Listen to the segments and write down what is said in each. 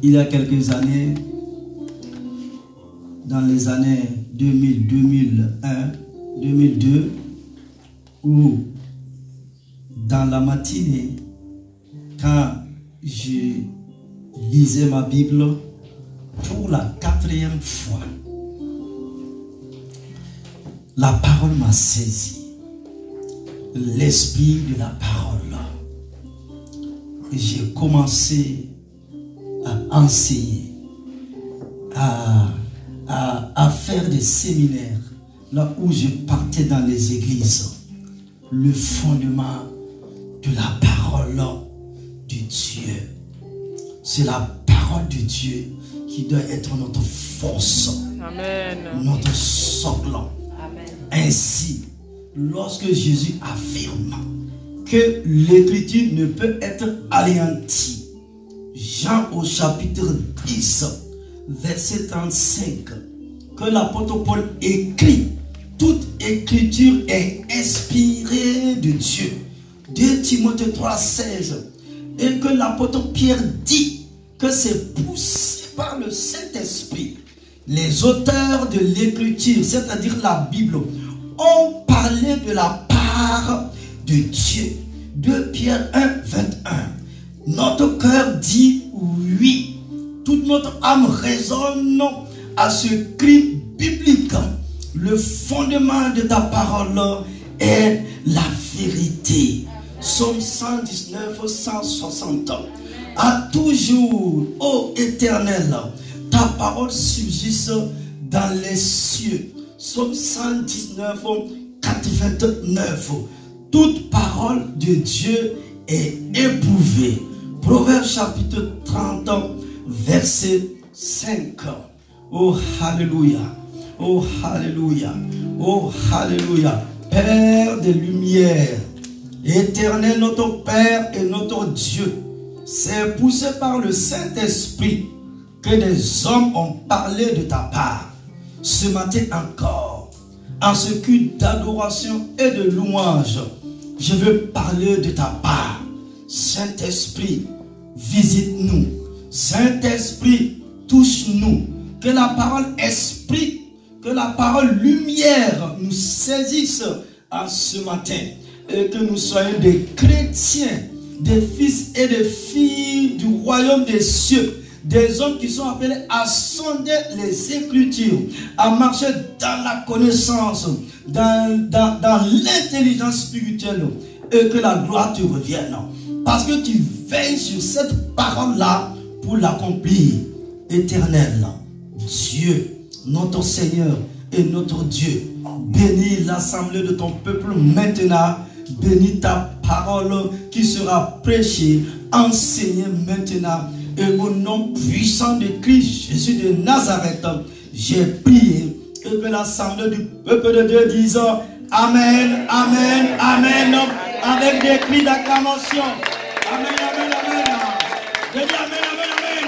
il y a quelques années, dans les années 2000, 2001, 2002, où dans la matinée, quand je lisais ma Bible pour la 4e fois, la parole m'a saisi. L'esprit de la parole. J'ai commencé à enseigner, à faire des séminaires, là où je partais dans les églises. Le fondement de la parole de Dieu. C'est la parole de Dieu qui doit être notre force. Amen. Notre socle. Amen. Ainsi, lorsque Jésus affirme que l'écriture ne peut être anéantie, Jean au chapitre 10, verset 35, que l'apôtre Paul écrit, toute écriture est inspirée de Dieu. 2 Timothée 3, 16, et que l'apôtre Pierre dit que c'est poussé par le Saint-Esprit. Les auteurs de l'écriture, c'est-à-dire la Bible, ont parlé de la part de Dieu. 2 Pierre 1, 21. Notre cœur dit oui. Toute notre âme résonne à ce cri biblique. Le fondement de ta parole est la vérité. Psaume 119, 160. À toujours, ô Éternel, ta parole subsiste dans les cieux. Psaume 119, 89. Toute parole de Dieu est éprouvée. Proverbe chapitre 30, verset 5. Oh, alléluia. Oh, alléluia. Oh, alléluia. Père des lumières, Éternel notre Père et notre Dieu, c'est poussé par le Saint-Esprit que des hommes ont parlé de ta part. Ce matin encore, en ce culte d'adoration et de louange, je veux parler de ta part. Saint-Esprit, visite-nous. Saint-Esprit, touche-nous. Que la parole esprit, que la parole lumière nous saisisse en ce matin. Et que nous soyons des chrétiens, des fils et des filles du royaume des cieux. Des hommes qui sont appelés à sonder les Écritures, à marcher dans la connaissance, dans l'intelligence spirituelle, et que la gloire te revienne. Parce que tu veilles sur cette parole-là pour l'accomplir. Éternel, Dieu, notre Seigneur et notre Dieu, bénis l'assemblée de ton peuple maintenant. Bénis ta parole qui sera prêchée, enseignée maintenant. Et au nom puissant de Christ Jésus de Nazareth, j'ai prié. Et que l'assemblée du peuple de Dieu dise Amen, Amen, Amen, avec des cris d'acclamation. Amen, Amen, Amen. Je dis Amen, Amen, Amen.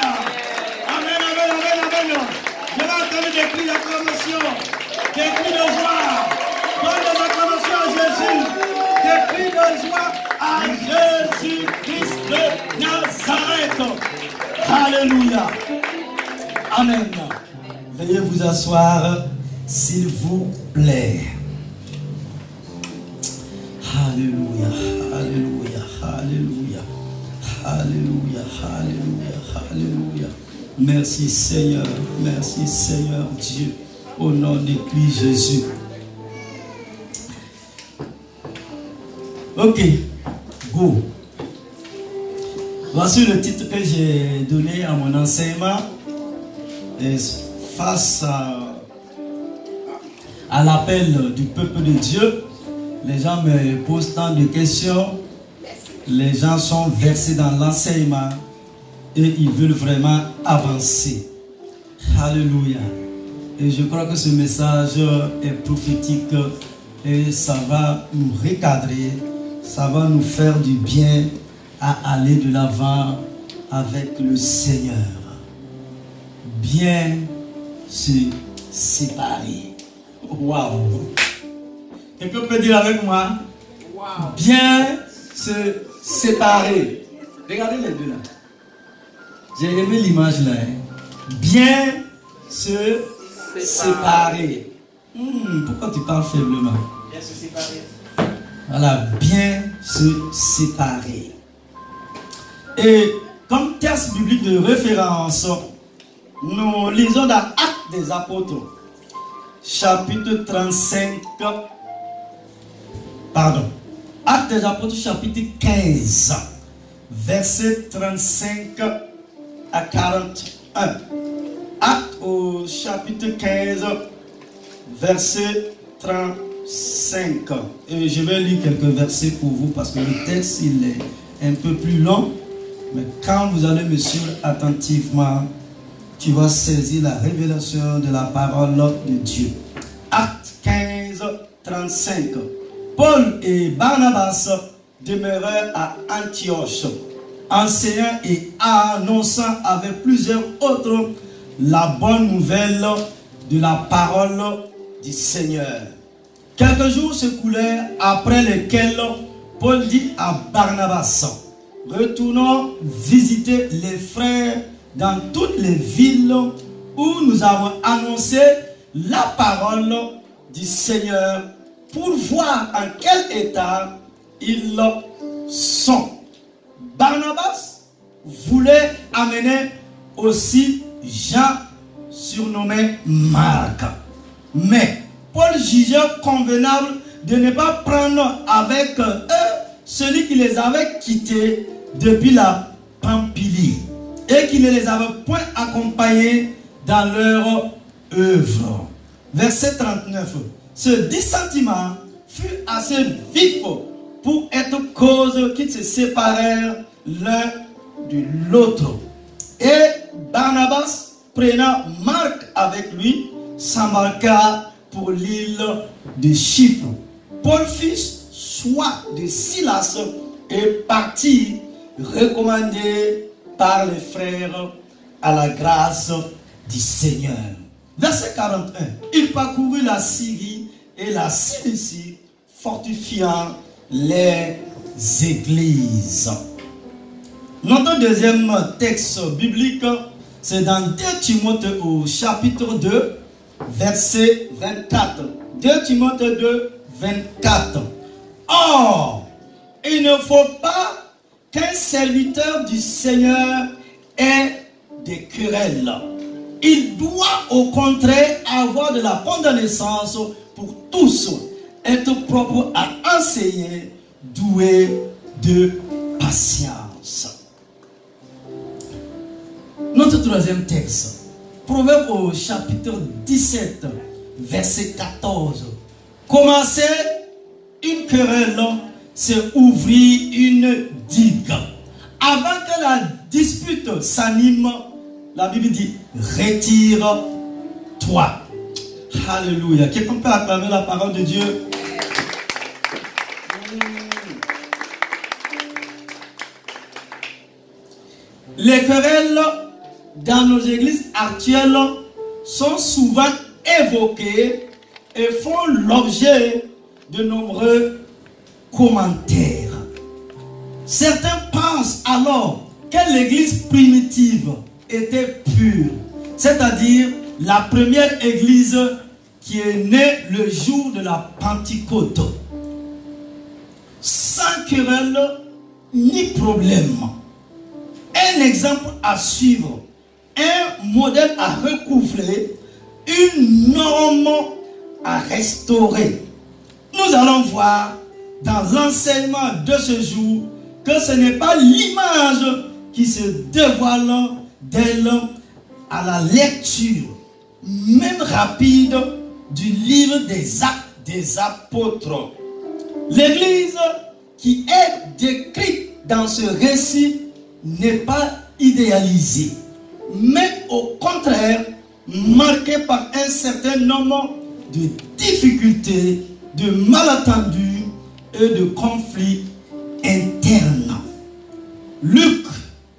Amen, Amen, Amen, Amen. Je vais entendre des cris d'acclamation, des cris de joie. Donne des acclamations à Jésus, des cris de joie à Jésus-Christ de Nazareth. Alléluia. Amen. Veuillez vous asseoir, s'il vous plaît. Alléluia, alléluia, alléluia, alléluia, alléluia, alléluia. Merci Seigneur Dieu, au nom de Christ Jésus. Ok, go. Voici le titre que j'ai donné à mon enseignement. Et face à l'appel du peuple de Dieu, les gens me posent tant de questions. Les gens sont versés dans l'enseignement et ils veulent vraiment avancer. Alléluia. Et je crois que ce message est prophétique et ça va nous recadrer, ça va nous faire du bien à aller de l'avant avec le Seigneur. Bien se séparer. Waouh! Quelqu'un peut dire avec moi? Wow. Bien se séparer. Regardez les deux là. J'ai aimé l'image là. Bien se séparer. Pourquoi tu parles faiblement? Bien se séparer. Voilà, bien se séparer. Et comme texte biblique de référence, nous lisons dans Actes des Apôtres, chapitre 35, pardon, Actes des Apôtres, chapitre 15, verset 35 à 41. Actes au chapitre 15, verset 35. Et je vais lire quelques versets pour vous parce que le texte il est un peu plus long. Mais quand vous allez me suivre attentivement, tu vas saisir la révélation de la parole de Dieu. Acte 15, 35. Paul et Barnabas demeurèrent à Antioche, enseignant et annonçant avec plusieurs autres la bonne nouvelle de la parole du Seigneur. Quelques jours s'écoulèrent après lesquels Paul dit à Barnabas: retournons visiter les frères dans toutes les villes où nous avons annoncé la parole du Seigneur pour voir en quel état ils sont. Barnabas voulait amener aussi Jean, surnommé Marc. Mais Paul jugeait convenable de ne pas prendre avec eux celui qui les avait quittés depuis la Pamphylie et qui ne les avait point accompagnés dans leur œuvre. Verset 39. Ce dissentiment fut assez vif pour être cause qu'ils se séparèrent l'un de l'autre. Et Barnabas, prenant Marc avec lui, s'embarqua pour l'île de Chypre. Paul fit choix de Silas et partit, recommandé par les frères à la grâce du Seigneur. Verset 41. Il parcourut la Syrie et la Cilicie, fortifiant les églises. Notre deuxième texte biblique, c'est dans 2 Timothée au chapitre 2, verset 24. 2 Timothée 2, 24. Or, il ne faut pas qu'un serviteur du Seigneur ait des querelles. Il doit au contraire avoir de la connaissance pour tous, être propre à enseigner, doué de patience. Notre troisième texte, Proverbe au chapitre 17, verset 14. Commencer une querelle, c'est ouvrir une digue. Avant que la dispute s'anime, la Bible dit: retire-toi. Alléluia. Quelqu'un peut acclamer la parole de Dieu? Les querelles dans nos églises actuelles sont souvent évoquées et font l'objet de nombreux commentaires. Certains pensent alors que l'église primitive était pure, c'est-à-dire la première église qui est née le jour de la Pentecôte, sans querelle ni problème. Un exemple à suivre, un modèle à recouvrer, une norme à restaurer. Nous allons voir dans l'enseignement de ce jour que ce n'est pas l'image qui se dévoile d'elle à la lecture, même rapide, du livre des Actes des Apôtres. L'église qui est décrite dans ce récit n'est pas idéalisée, mais au contraire marquée par un certain nombre de difficultés, de malentendus et de conflits internes. Luc,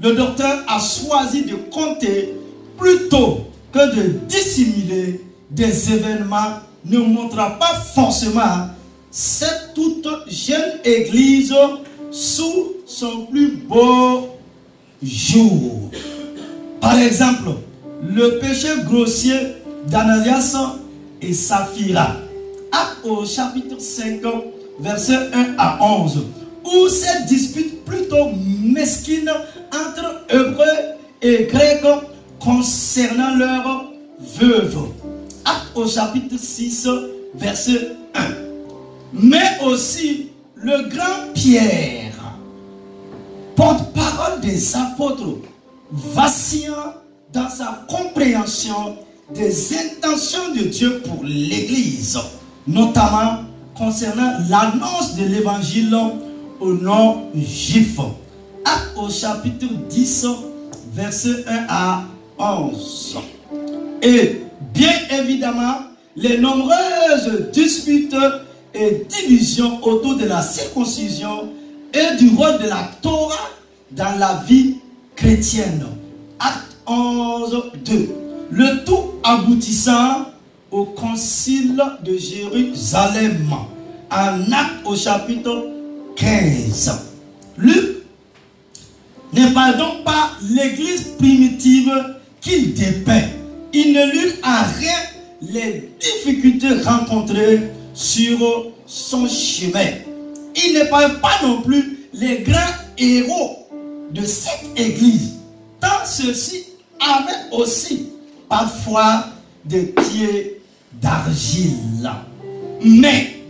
le docteur, a choisi de compter plutôt que de dissimuler des événements ne montrera pas forcément cette toute jeune église sous son plus beau jour. Par exemple, le péché grossier d'Ananias et Saphira. Actes au chapitre 5, versets 1 à 11. Où cette dispute plutôt mesquine entre Hébreux et Grecs concernant leurs veuves. Actes au chapitre 6, verset 1. Mais aussi le grand Pierre, porte-parole des apôtres, vacillant dans sa compréhension des intentions de Dieu pour l'Église, notamment concernant l'annonce de l'Évangile aux non-juifs. Actes au chapitre 10, verset 1 à 11. Et bien évidemment, les nombreuses disputes et divisions autour de la circoncision et du rôle de la Torah dans la vie chrétienne. Acte 11, 2. Le tout aboutissant au concile de Jérusalem, en Acte au chapitre 15. Luc n'est donc pas l'église primitive qu'il dépeint. Il ne lut en rien les difficultés rencontrées sur son chemin. Il ne parle pas non plus les grands héros de cette église, tant ceux-ci avaient aussi parfois des pieds d'argile. Mais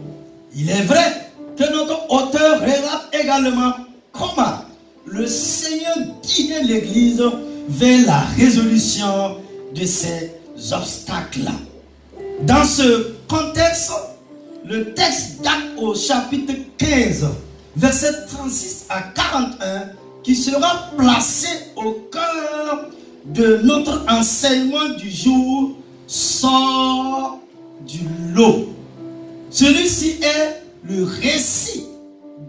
il est vrai que notre auteur relate également comment le Seigneur guidait l'église vers la résolution de ces obstacles. Dans ce contexte, le texte d'Actes au chapitre 15, verset 36 à 41, qui sera placé au cœur de notre enseignement du jour, sort du lot. Celui-ci est le récit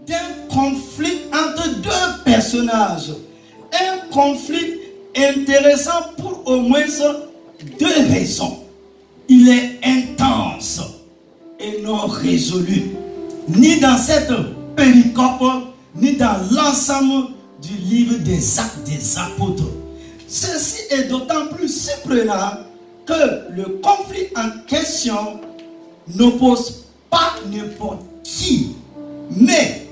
d'un conflit entre deux personnages. Un conflit intéressant pour au moins deux raisons. Il est intense et non résolu, ni dans cette péricope, ni dans l'ensemble du livre des Actes des Apôtres. Ceci est d'autant plus surprenant que le conflit en question n'oppose pas n'importe qui, mais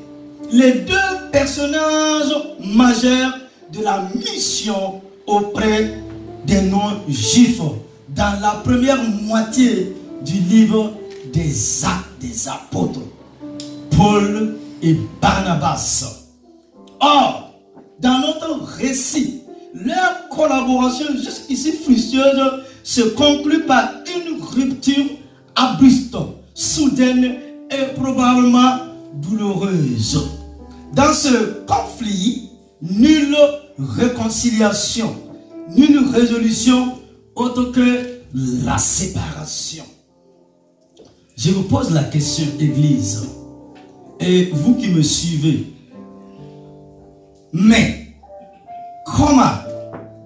les deux personnages majeurs de la mission auprès des non-juifs dans la première moitié du livre des Actes des Apôtres, Paul et Barnabas. Or, dans notre récit, leur collaboration jusqu'ici fructueuse se conclut par une rupture abrupte, soudaine et probablement douloureuse. Dans ce conflit, nulle réconciliation, nulle résolution autre que la séparation. Je vous pose la question, Église, et vous qui me suivez, mais comment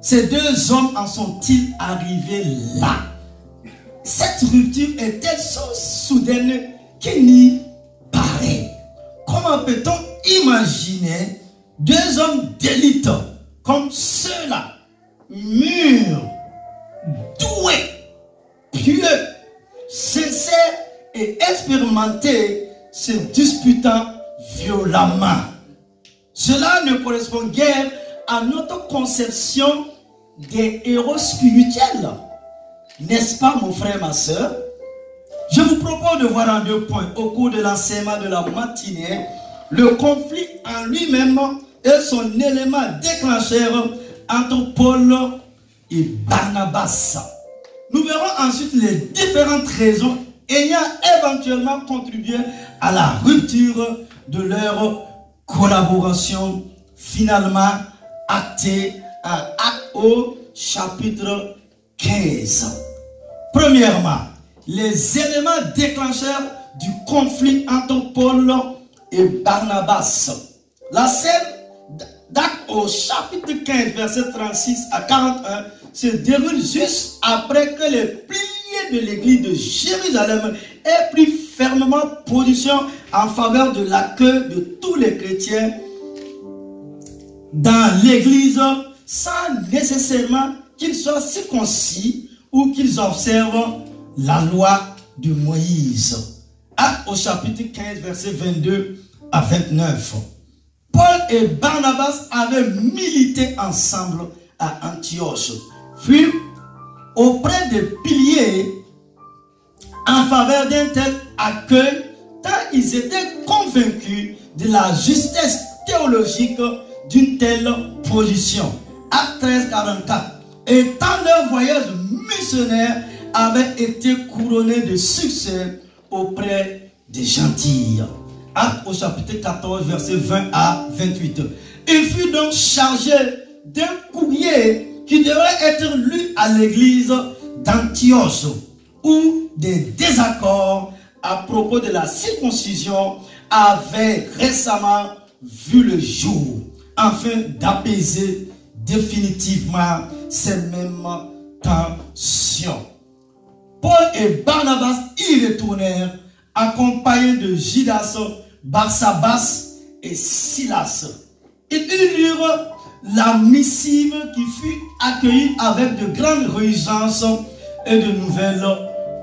ces deux hommes en sont-ils arrivés là? Cette rupture est-elle so soudaine qu'il n'y paraît? Comment peut-on imaginer deux hommes d'élite comme ceux-là, mûrs, doués, pieux, sincères et expérimentés, se disputant violemment? Cela ne correspond guère à notre conception des héros spirituels. N'est-ce pas, mon frère, ma soeur? Je vous propose de voir en deux points au cours de l'enseignement de la matinée le conflit en lui-même et son élément déclencheur entre Paul et Barnabas. Nous verrons ensuite les différentes raisons ayant éventuellement contribué à la rupture de leur collaboration, finalement actée en Actes au chapitre 15. Premièrement, les éléments déclencheurs du conflit entre Paul et Barnabas. La scène d'Actes au chapitre 15, verset 36 à 41 se déroule juste après que les piliers de l'église de Jérusalem aient pris fermement position en faveur de l'accueil de tous les chrétiens dans l'église sans nécessairement qu'ils soient circoncis ou qu'ils observent la loi de Moïse. Actes au chapitre 15, versets 22 à 29. Paul et Barnabas avaient milité ensemble à Antioche, puis auprès des piliers en faveur d'un tel accueil, tant ils étaient convaincus de la justesse théologique d'une telle position. Acte 13, 44. Et tant leur voyage missionnaire avait été couronné de succès auprès des gentils. Acte au chapitre 14, verset 20 à 28. Il fut donc chargé d'un courrier qui devrait être lu à l'église d'Antioche, où des désaccords à propos de la circoncision avaient récemment vu le jour, afin d'apaiser définitivement ces mêmes tensions. Paul et Barnabas y retournèrent, accompagnés de Judas, Barsabas et Silas. Ils lurent la missive qui fut accueillie avec de grandes réjouissances et de nouvelles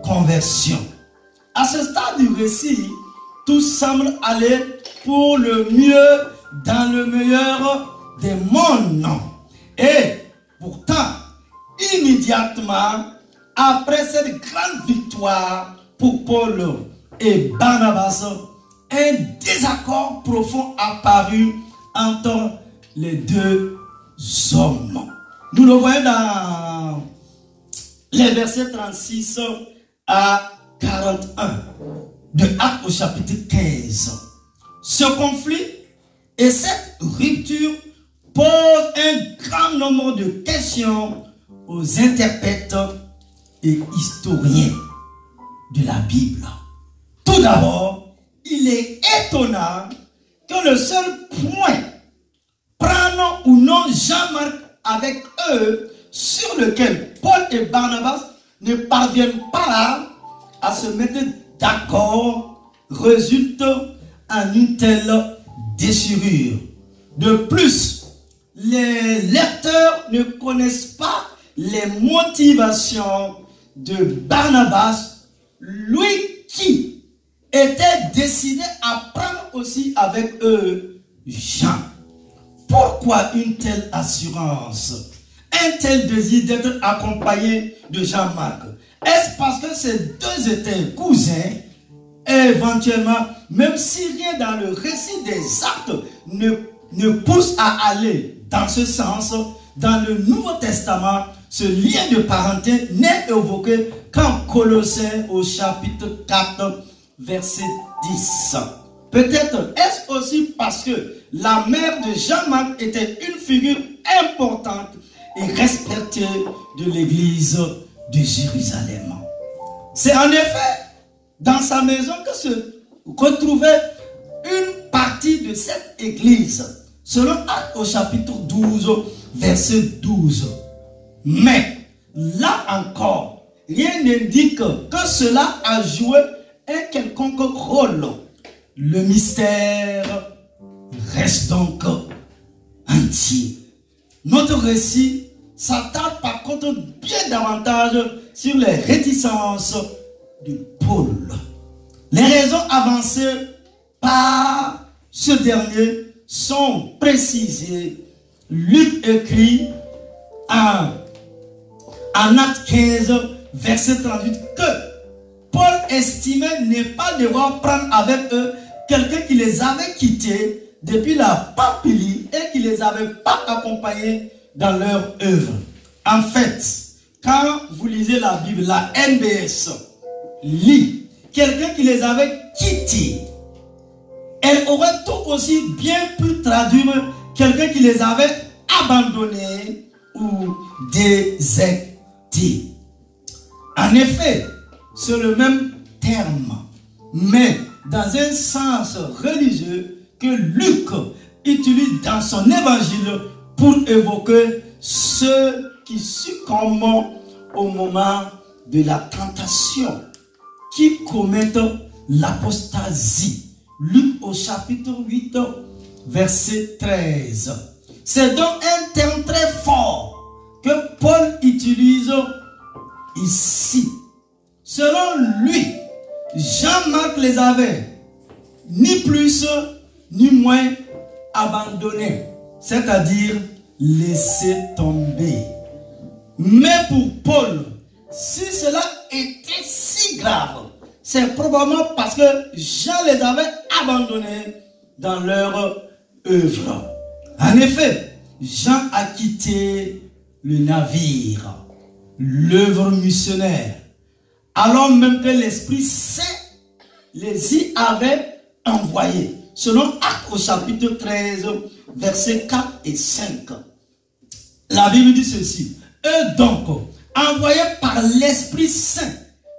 conversions. À ce stade du récit, tout semble aller pour le mieux dans le meilleur des mondes. Et pourtant, immédiatement après cette grande victoire pour Paul et Barnabas, un désaccord profond apparut entre les deux hommes. Nous le voyons dans les versets 36 à 41 de Actes au chapitre 15. Ce conflit et cette rupture posent un grand nombre de questions aux interprètes et historiens de la Bible. Tout d'abord, il est étonnant que le seul point, prendre ou non Jean-Marc avec eux, sur lequel Paul et Barnabas ne parviennent pas à se mettre d'accord, résulte en une telle déchirure. De plus, les lecteurs ne connaissent pas les motivations de Barnabas, lui qui était décidé à prendre aussi avec eux Jean. Pourquoi une telle assurance, un tel désir d'être accompagné de Jean-Marc? Est-ce parce que ces deux étaient cousins? Et éventuellement, même si rien dans le récit des actes ne pousse à aller dans ce sens, dans le Nouveau Testament, ce lien de parenté n'est évoqué qu'en Colossiens au chapitre 4, verset 10. Peut-être est-ce aussi parce que la mère de Jean-Marc était une figure importante et respectée de l'église de Jérusalem. C'est en effet dans sa maison que se retrouvait une partie de cette église, selon Actes au chapitre 12, verset 12. Mais là encore, rien n'indique que cela a joué un quelconque rôle. Le mystère reste donc entier. Notre récit s'attarde par contre bien davantage sur les réticences de Paul. Les raisons avancées par ce dernier sont précisées. Luc écrit en Acte 15, verset 38, que Paul estimait ne pas devoir prendre avec eux quelqu'un qui les avait quittés depuis la Pamphylie et qui ne les avait pas accompagnés dans leur œuvre. En fait, quand vous lisez la Bible, la NBS lit quelqu'un qui les avait quittés, elle aurait tout aussi bien pu traduire quelqu'un qui les avait abandonnés ou désertés. En effet, c'est le même terme, mais dans un sens religieux que Luc utilise dans son évangile pour évoquer ceux qui succombent au moment de la tentation, qui commettent l'apostasie. Luc au chapitre 8, verset 13. C'est donc un terme très fort que Paul utilise ici. Selon lui, Jean-Marc les avait ni plus ni moins abandonnés, c'est-à-dire laissés tomber. Mais pour Paul, si cela était si grave, c'est probablement parce que Jean les avait abandonnés dans leur œuvre. En effet, Jean a quitté le navire, l'œuvre missionnaire, alors même que l'Esprit Saint les y avait envoyés. Selon Actes au chapitre 13, versets 4 et 5. La Bible dit ceci. Eux donc, envoyés par l'Esprit Saint,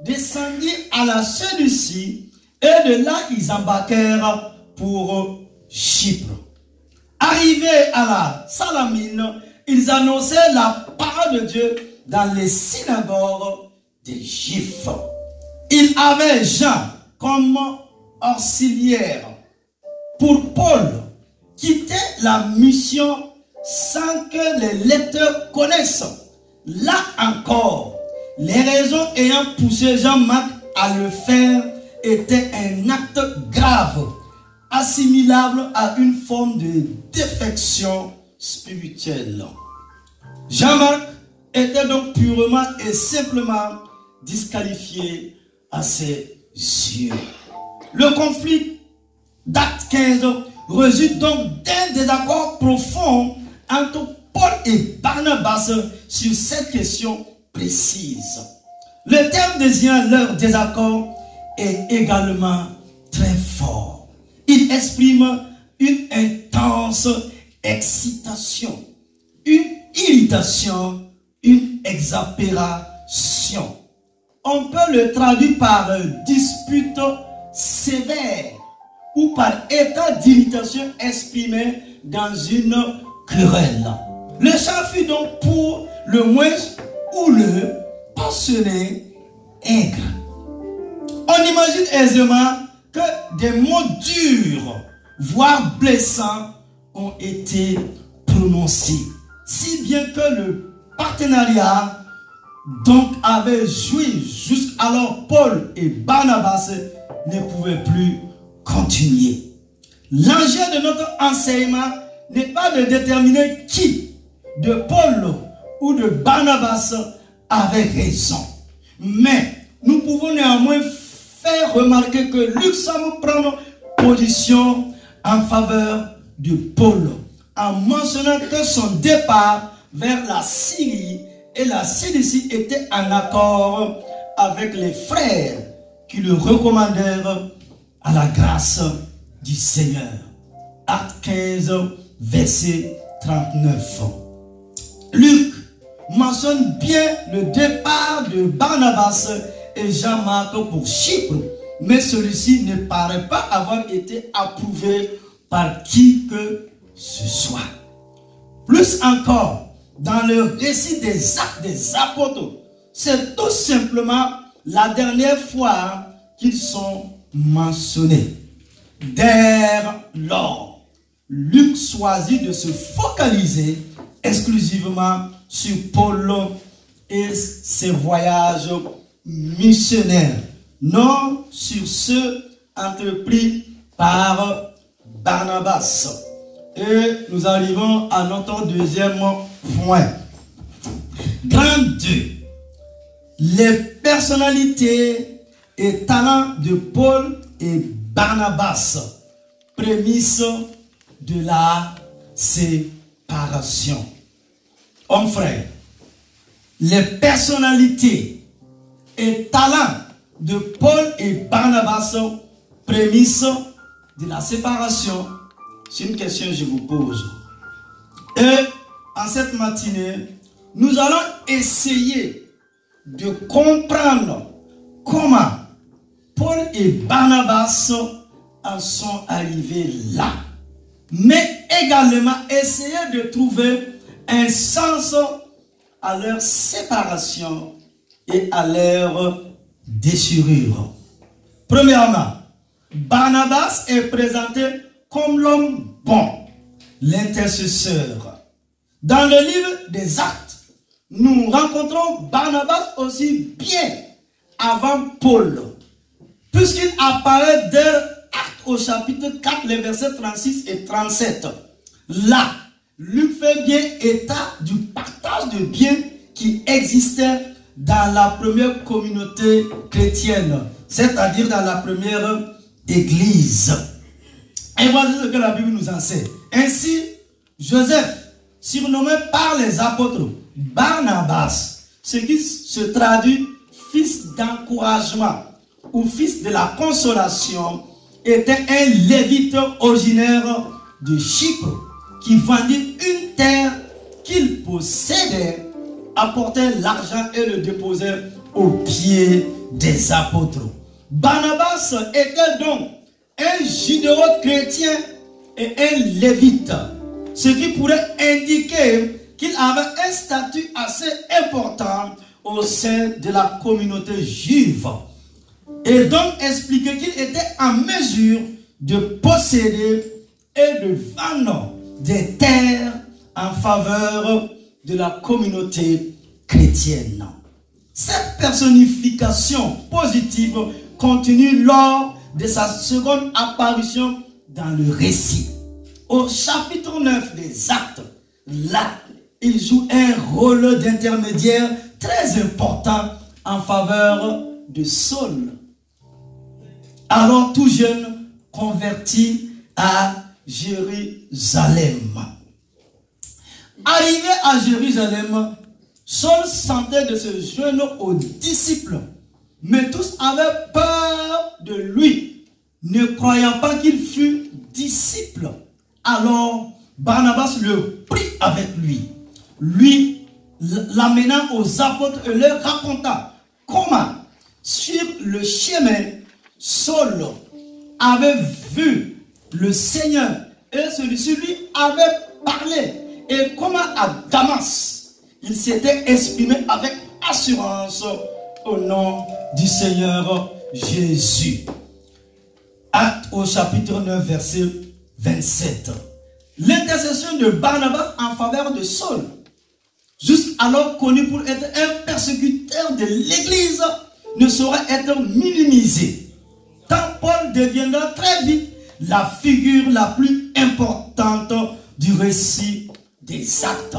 descendirent à la Cilicie, et de là ils embarquèrent pour Chypre. Arrivés à la Salamine, ils annonçaient la parole de Dieu dans les synagogues des Juifs. Ils avaient Jean comme auxiliaire. Pour Paul, quitter la mission sans que les lecteurs connaissent. Là encore, les raisons ayant poussé Jean-Marc à le faire étaient un acte grave, assimilable à une forme de défection spirituelle. Jean-Marc était donc purement et simplement disqualifié à ses yeux. Le conflit d'Acte 15 résulte donc d'un désaccord profond entre Paul et Barnabas sur cette question précise. Le terme désignant leur désaccord est également très fort. Il exprime une intense excitation, une irritation, une exaspération. On peut le traduire par dispute sévère ou par état d'irritation exprimé dans une querelle. Le chant fut donc pour le moins houleux, passionné, aigre. On imagine aisément que des mots durs, voire blessants, ont été prononcés. Si bien que le partenariat donc avait joui jusqu'alors Paul et Barnabas ne pouvaient plus continuer. L'enjeu de notre enseignement n'est pas de déterminer qui, de Paul ou de Barnabas, avait raison. Mais nous pouvons néanmoins faire remarquer que Luc semble prendre position en faveur de Paul, en mentionnant que son départ vers la Syrie et la Cilicie était en accord avec les frères qui le recommandèrent à la grâce du Seigneur. Acte 15, verset 39. Luc mentionne bien le départ de Barnabas et Jean-Marc pour Chypre, mais celui-ci ne paraît pas avoir été approuvé par qui que ce soit. Plus encore, dans le récit des actes des apôtres, c'est tout simplement la dernière fois qu'ils sont mentionnés. Dès lors, Luc choisit de se focaliser exclusivement sur Paul et ses voyages missionnaires, non sur ceux entrepris par Barnabas. Et nous arrivons à notre deuxième point. Grand 2. Les personnalités et talents de Paul et Barnabas, prémisse de la séparation. Hommes frères, les personnalités et talents de Paul et Barnabas, prémisse de la séparation. C'est une question que je vous pose. Et en cette matinée, nous allons essayer de comprendre comment Paul et Barnabas en sont arrivés là. Mais également essayer de trouver un sens à leur séparation et à leur déchirure. Premièrement, Barnabas est présenté comme l'homme bon, l'intercesseur, Dans le livre des Actes, nous rencontrons Barnabas aussi bien avant Paul, puisqu'il apparaît dès Actes au chapitre 4, les versets 36 et 37. Là, Luc fait bien état du partage de biens qui existait dans la première communauté chrétienne, c'est-à-dire dans la première église. Et voici ce que la Bible nous enseigne. Ainsi, Joseph, surnommé par les apôtres Barnabas, ce qui se traduit fils d'encouragement ou fils de la consolation, était un lévite originaire de Chypre qui vendit une terre qu'il possédait, apportait l'argent et le déposait aux pieds des apôtres. Barnabas était donc un judéo-chrétien et un lévite, ce qui pourrait indiquer qu'il avait un statut assez important au sein de la communauté juive, et donc expliquer qu'il était en mesure de posséder et de vendre des terres en faveur de la communauté chrétienne. Cette personnification positive continue lors de sa seconde apparition dans le récit. Au chapitre 9 des Actes, là, il joue un rôle d'intermédiaire très important en faveur de Saul, alors tout jeune converti à Jérusalem. Arrivé à Jérusalem, Saul sentait de se joindre aux disciples, mais tous avaient peur de lui, ne croyant pas qu'il fût disciple. Alors Barnabas le prit avec lui l'amenant aux apôtres et leur raconta comment sur le chemin Saul avait vu le Seigneur et celui-ci lui avait parlé, et comment à Damas il s'était exprimé avec assurance au nom du Seigneur Jésus. Actes au chapitre 9 verset 27. L'intercession de Barnabas en faveur de Saul, jusqu'alors connu pour être un persécuteur de l'Église, ne saurait être minimisée, tant Paul deviendra très vite la figure la plus importante du récit des Actes,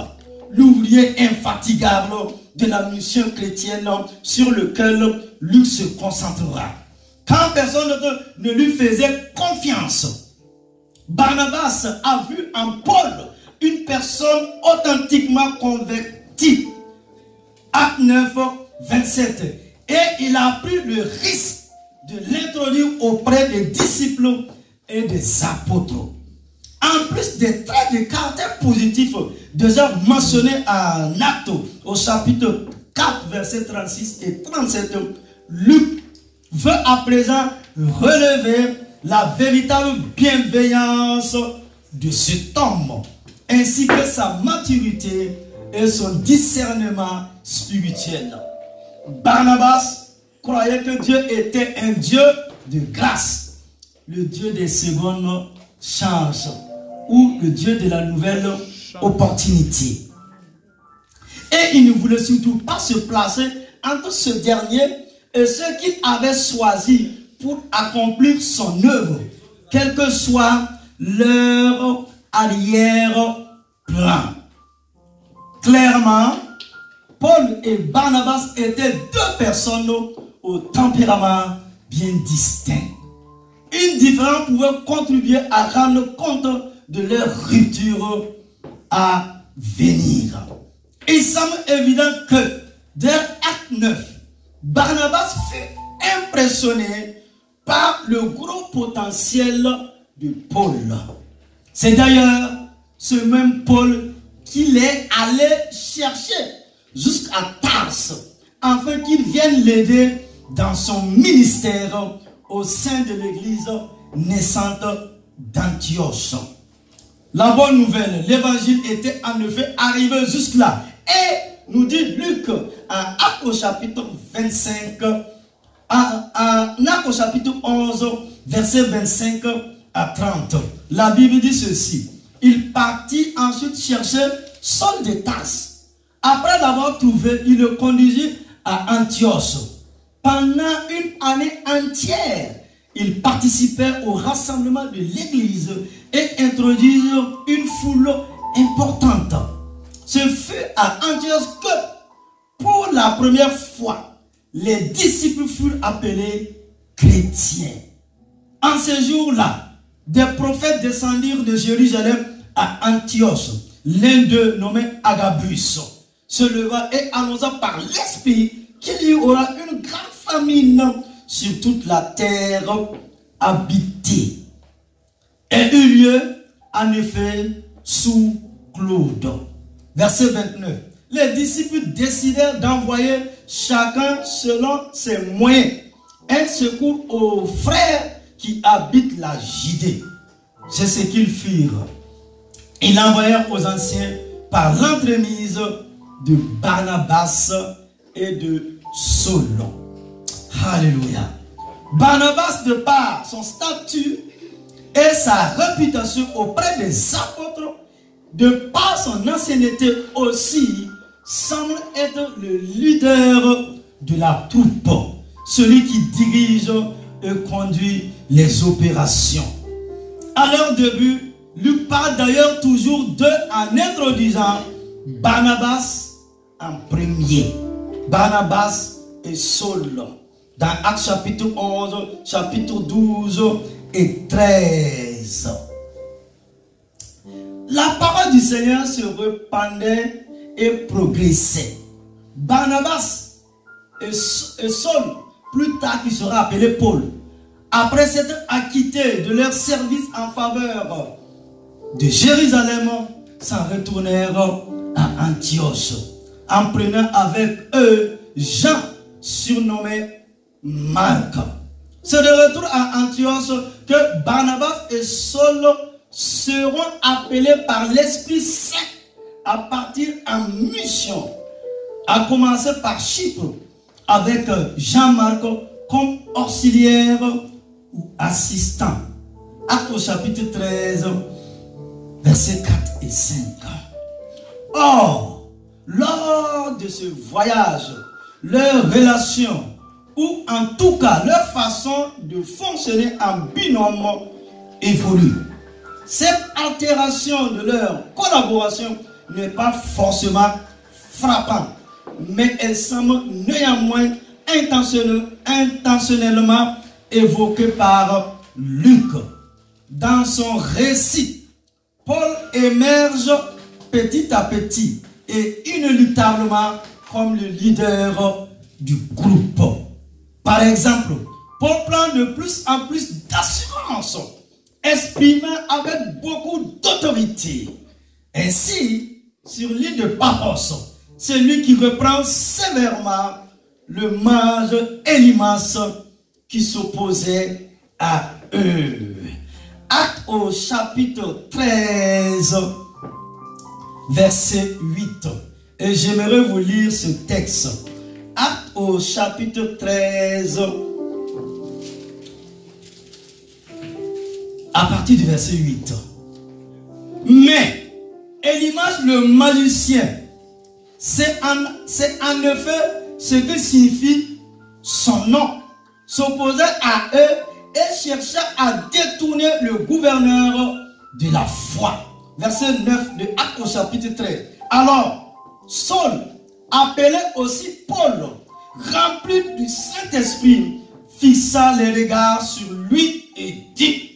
l'ouvrier infatigable de la mission chrétienne sur lequel Luc se concentrera. Quand personne ne lui faisait confiance, Barnabas a vu en Paul une personne authentiquement convertie. Acte 9, 27. Et il a pris le risque de l'introduire auprès des disciples et des apôtres. En plus des traits de caractère positifs déjà mentionnés en Actes au chapitre 4 versets 36 et 37, Luc veut à présent relever la véritable bienveillance de cet homme, ainsi que sa maturité et son discernement spirituel. Barnabas croyait que Dieu était un Dieu de grâce, le Dieu des secondes chances, ou le Dieu de la nouvelle opportunité. Et il ne voulait surtout pas se placer entre ce dernier et ceux qu'il avait choisis pour accomplir son œuvre, quel que soit leur arrière-plan. Clairement, Paul et Barnabas étaient deux personnes au tempérament bien distinct. Une différence pouvait contribuer à rendre compte de leur rupture à venir. Il semble évident que dès Acte 9, Barnabas fut impressionné par le gros potentiel de Paul. C'est d'ailleurs ce même Paul qu'il est allé chercher jusqu'à Tarse, afin qu'il vienne l'aider dans son ministère au sein de l'église naissante d'Antioche. La bonne nouvelle, l'évangile était en effet arrivé jusque-là. Et nous dit Luc, en Actes au chapitre 25, en Actes au chapitre 11, versets 25 à 30. La Bible dit ceci: il partit ensuite chercher Saul de Tarse, après l'avoir trouvé, il le conduisit à Antioche. Pendant une année entière, il participait au rassemblement de l'église et introduit une foule importante. Ce fut à Antioche que, pour la première fois, les disciples furent appelés chrétiens. En ce jour-là, des prophètes descendirent de Jérusalem à Antioche. L'un d'eux, nommé Agabus, se leva et annonça par l'Esprit qu'il y aura une grande famine sur toute la terre habitée. Et eut lieu, en effet, sous Claude. Verset 29. Les disciples décidèrent d'envoyer chacun selon ses moyens un secours aux frères qui habitent la Judée. C'est ce qu'ils firent. Ils l'envoyèrent aux anciens par l'entremise de Barnabas et de Saul. Alléluia. Barnabas, de par son statut et sa réputation auprès des apôtres, de par son ancienneté aussi, semble être le leader de la troupe, celui qui dirige et conduit les opérations. À leur début, Luc parle d'ailleurs toujours d'eux en introduisant Barnabas en premier. Barnabas et Saul. Dans Actes chapitre 11, chapitre 12 et 13. La parole du Seigneur se répandait et progressait. Barnabas et Saul, plus tard qui sera appelé Paul, après s'être acquittés de leur service en faveur de Jérusalem, s'en retournèrent à Antioche, en prenant avec eux Jean, surnommé Marc. C'est de retour à Antioche que Barnabas et Saul seront appelés par l'Esprit Saint à partir en mission, à commencer par Chypre, avec Jean-Marc comme auxiliaire ou assistant. Actes au chapitre 13, versets 4 et 5. Or, lors de ce voyage, leur relation, ou en tout cas leur façon de fonctionner en binôme, évolue. Cette altération de leur collaboration n'est pas forcément frappante, mais elle semble néanmoins intentionnellement évoquée par Luc. Dans son récit, Paul émerge petit à petit et inéluctablement comme le leader du groupe. Par exemple, Paul prend de plus en plus d'assurance, exprimant avec beaucoup d'autorité. Ainsi, sur l'île de Paphos, c'est lui qui reprend sévèrement le mage Élymas qui s'opposait à eux. Actes au chapitre 13, verset 8. Et j'aimerais vous lire ce texte. Actes au chapitre 13, à partir du verset 8. Mais Élymas le magicien, c'est en effet ce que signifie son nom, s'opposait à eux et chercha à détourner le gouverneur de la foi. Verset 9 de Actes au chapitre 13. Alors, Saul, appelé aussi Paul, rempli du Saint-Esprit, fixa les regards sur lui et dit: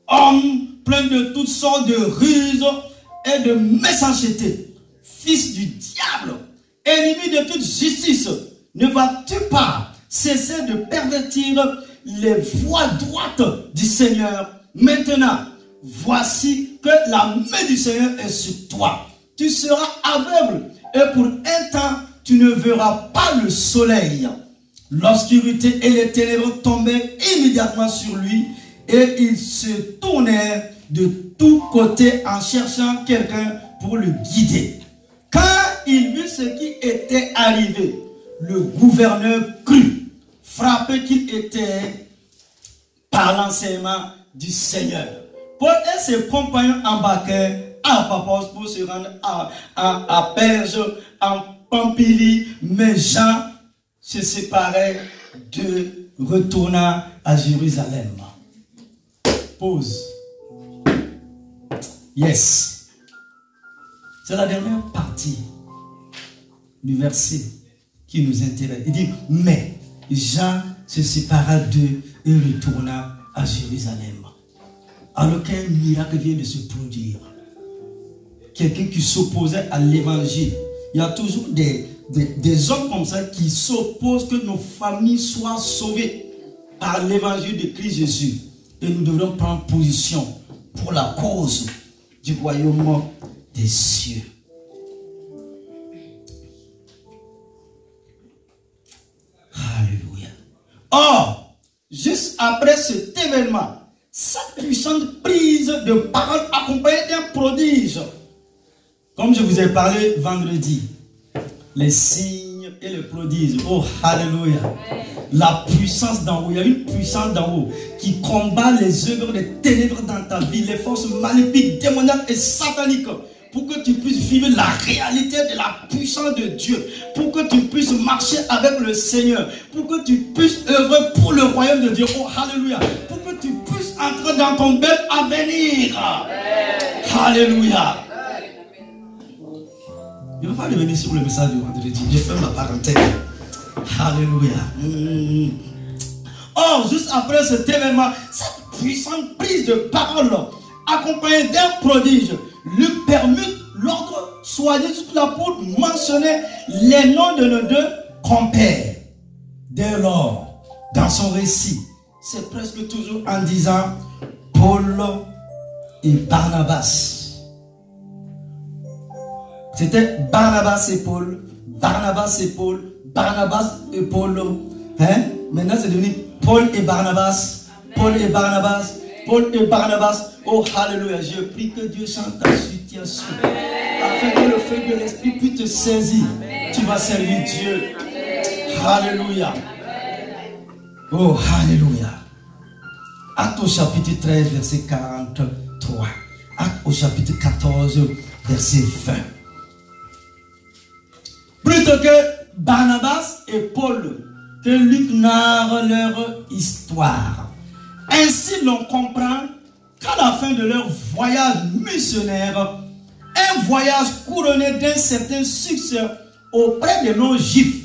homme plein de toutes sortes de ruses et de méchanceté, fils du diable, ennemi de toute justice, ne vas-tu pas cesser de pervertir les voies droites du Seigneur? Maintenant, voici que la main du Seigneur est sur toi. Tu seras aveugle et pour un temps, tu ne verras pas le soleil. L'obscurité et les ténèbres tombaient immédiatement sur lui et il se tournait de tous côtés en cherchant quelqu'un pour le guider. Quand il vit ce qui était arrivé, le gouverneur crut, frappé qu'il était par l'enseignement du Seigneur. Paul et ses compagnons embarquèrent à Paphos pour se rendre à Perge, en Pamphylie, mais Jean se séparait retourna à Jérusalem. Pause. Yes. C'est la dernière partie du verset qui nous intéresse. Il dit, mais Jean se sépara d'eux et retourna à Jérusalem. Alors qu'un miracle vient de se produire. Quelqu'un qui s'opposait à l'évangile. Il y a toujours des hommes comme ça qui s'opposent que nos familles soient sauvées par l'évangile de Christ Jésus. Et nous devons prendre position pour la cause du royaume des cieux. Alléluia. Or, juste après cet événement, cette puissante prise de parole accompagnée d'un prodige. Comme je vous ai parlé vendredi, les signes et les prodiges. Oh, alléluia. La puissance d'en haut. Il y a une puissance d'en haut qui combat les œuvres des ténèbres dans ta vie, les forces maléfiques, démoniaques et sataniques, pour que tu puisses vivre la réalité de la puissance de Dieu, pour que tu puisses marcher avec le Seigneur, pour que tu puisses œuvrer pour le royaume de Dieu. Oh, alléluia. Pour que tu puisses entrer dans ton bel avenir. Alléluia. Je ne vais pas revenir sur le message du vendredi. Je ferme la parenthèse. Alléluia. Or, juste après cet événement, cette puissante prise de parole, accompagnée d'un prodige, lui permet, l'ordre soit dit sous l'apôtre, mentionner les noms de nos deux compères. Dès lors, dans son récit, c'est presque toujours en disant Paul et Barnabas. C'était Barnabas et Paul, Barnabas et Paul, Barnabas et Paul. Hein? Maintenant c'est devenu Paul et Barnabas, Paul et Barnabas, Paul et Barnabas. Oh, alléluia, je prie que Dieu chante ta situation. Afin que le feu de l'esprit puisse te saisir. Tu vas servir Dieu. Alléluia. Oh, alléluia. Acte au chapitre 13, verset 43. Acte au chapitre 14, verset 20. Plutôt que Barnabas et Paul, que Luc narre leur histoire. Ainsi l'on comprend qu'à la fin de leur voyage missionnaire, un voyage couronné d'un certain succès auprès des non-juifs,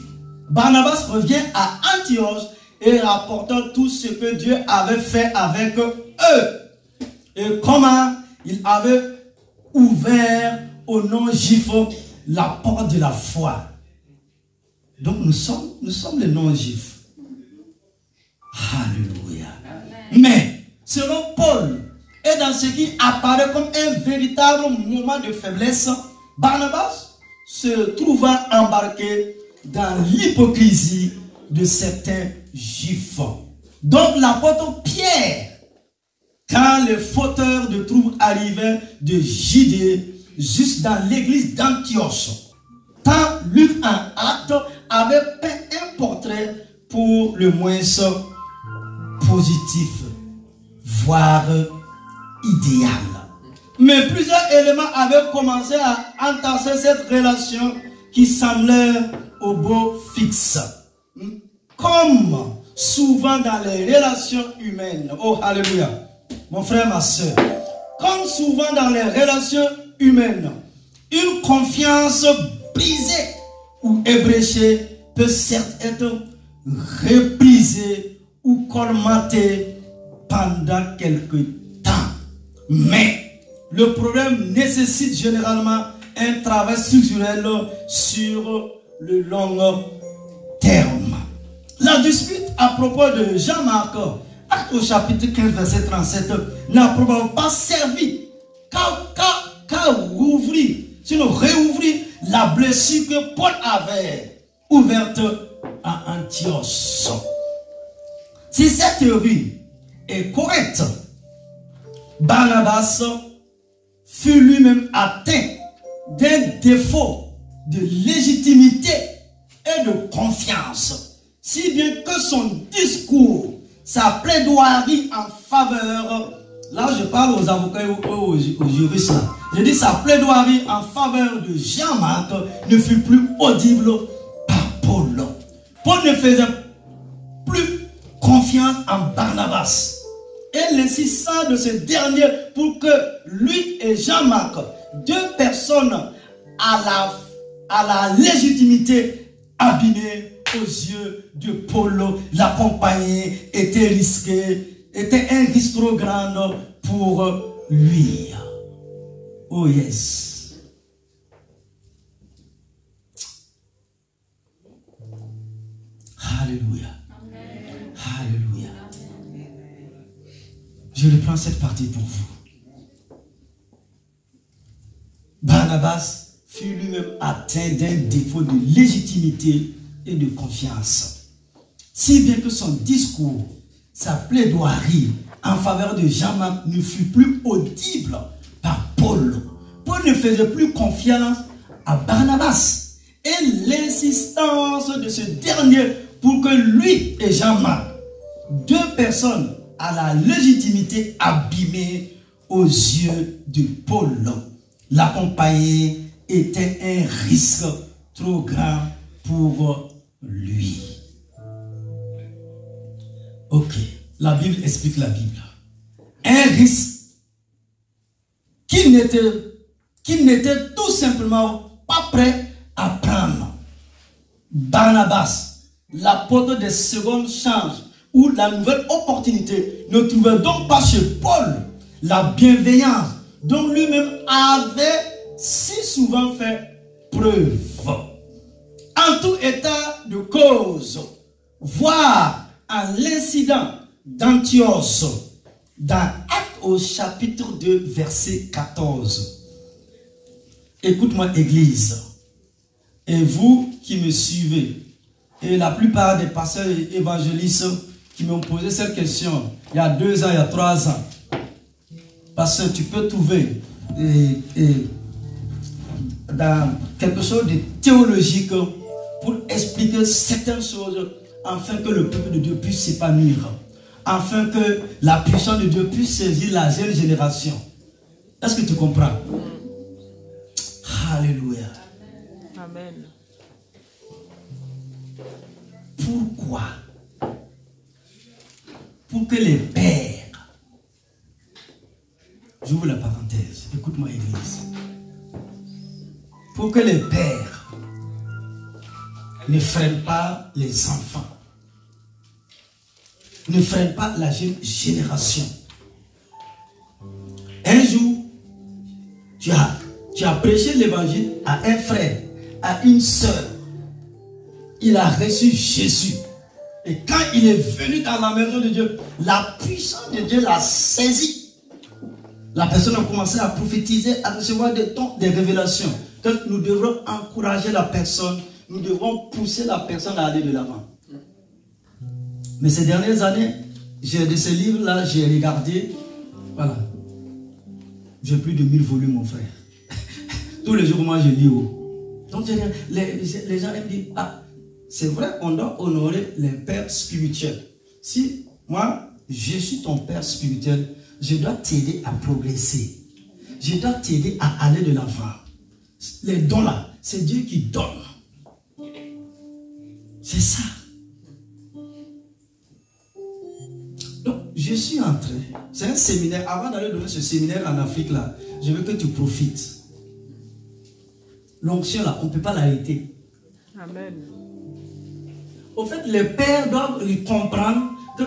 Barnabas revient à Antioche et rapportant tout ce que Dieu avait fait avec eux et comment il avait ouvert aux non-juifs la porte de la foi. Donc nous sommes les non-juifs. Alléluia. Mais selon Paul, et dans ce qui apparaît comme un véritable moment de faiblesse, Barnabas se trouva embarqué dans l'hypocrisie de certains juifs. Donc l'apôtre Pierre, quand les fauteurs de troubles arrivaient de Judée, juste dans l'église d'Antioche, tant Luc en Acte avait peint un portrait pour le moins positif, voire idéal. Mais plusieurs éléments avaient commencé à entasser cette relation qui semblait au beau fixe. Comme souvent dans les relations humaines. Oh, alléluia. Mon frère, ma soeur. Comme souvent dans les relations humaines, une confiance brisée ou ébréchée peut certes être reprisée ou colmatée pendant quelque temps. Mais le problème nécessite généralement un travail structurel sur le long terme. La dispute à propos de Jean-Marc, acte au chapitre 15, verset 37, n'a probablement pas servi qu'à rouvrir, sinon réouvrir la blessure que Paul avait ouverte à Antioche. Si cette théorie est correcte, Barnabas fut lui-même atteint d'un défaut de légitimité et de confiance, si bien que son discours, sa plaidoirie en faveur là je parle aux avocats et aux juristes là. Je dis sa plaidoirie en faveur de Jean-Marc ne fut plus audible par Paul. Paul ne faisait plus confiance en Barnabas. Et l'insistance de ce dernier pour que lui et Jean-Marc, deux personnes à la légitimité abîmée aux yeux de Paul, l'accompagner était risqué, était un risque trop grand pour lui. Oh yes. Alléluia. Alléluia. Je reprends cette partie pour vous. Barnabas fut lui-même atteint d'un défaut de légitimité et de confiance. Si bien que son discours, sa plaidoirie en faveur de Jean-Marc ne fut plus audible par Paul. Paul ne faisait plus confiance à Barnabas. Et l'insistance de ce dernier pour que lui et Jean-Marc, deux personnes à la légitimité abîmée aux yeux de Paul, l'accompagner était un risque trop grand pour lui. Ok, la Bible explique la Bible. Un risque qu'il n'était tout simplement pas prêt à prendre. Barnabas, l'apôtre des secondes chances ou la nouvelle opportunité, ne trouvait donc pas chez Paul la bienveillance dont lui-même avait si souvent fait preuve. En tout état de cause, voire à l'incident d'Antioche, dans Actes au chapitre 2, verset 14. Écoute-moi, Église, et vous qui me suivez, et la plupart des pasteurs et évangélistes qui m'ont posé cette question il y a 2 ans, il y a 3 ans. Parce que tu peux trouver dans quelque chose de théologique pour expliquer certaines choses afin que le peuple de Dieu puisse s'épanouir, afin que la puissance de Dieu puisse saisir la jeune génération. Est-ce que tu comprends? Alléluia. Amen. Pourquoi? Pour que les pères, j'ouvre la parenthèse, écoute-moi Église, pour que les pères ne freinent pas les enfants, ne freinent pas la jeune génération. Un jour, tu as prêché l'évangile à un frère, à une sœur. Il a reçu Jésus. Et quand il est venu dans la maison de Dieu, la puissance de Dieu l'a saisi. La personne a commencé à prophétiser, à recevoir des révélations. Donc nous devrons encourager la personne, nous devrons pousser la personne à aller de l'avant. Mais ces dernières années, de ces livres-là, j'ai regardé, voilà. J'ai plus de 1000 volumes, mon frère. Tous les jours, moi, je lis. Donc, les gens me disent, ah, c'est vrai, on doit honorer les pères spirituels. Si moi, je suis ton père spirituel, je dois t'aider à progresser. Je dois t'aider à aller de l'avant. Les dons là, c'est Dieu qui donne. C'est ça. Donc, je suis entré. C'est un séminaire. Avant d'aller donner ce séminaire en Afrique là, je veux que tu profites. L'onction là, on ne peut pas l'arrêter. Amen. Au fait, les pères doivent comprendre que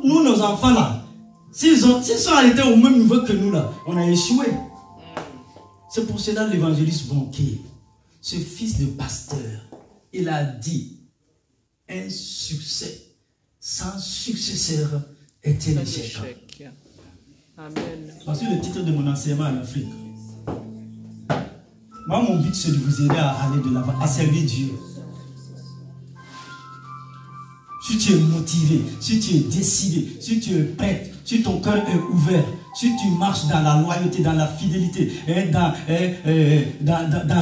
nous, nos enfants là, s'ils sont arrêtés au même niveau que nous là, on a échoué. C'est pour cela l'évangéliste Banquier, ce fils de pasteur, il a dit, un succès sans successeur est un échec. Amen. Voici le titre de mon enseignement en Afrique. Moi, mon but, c'est de vous aider à aller de l'avant, à servir Dieu. Si tu es motivé, si tu es décidé, si tu es prêt, si ton cœur est ouvert, si tu marches dans la loyauté, dans la fidélité, dans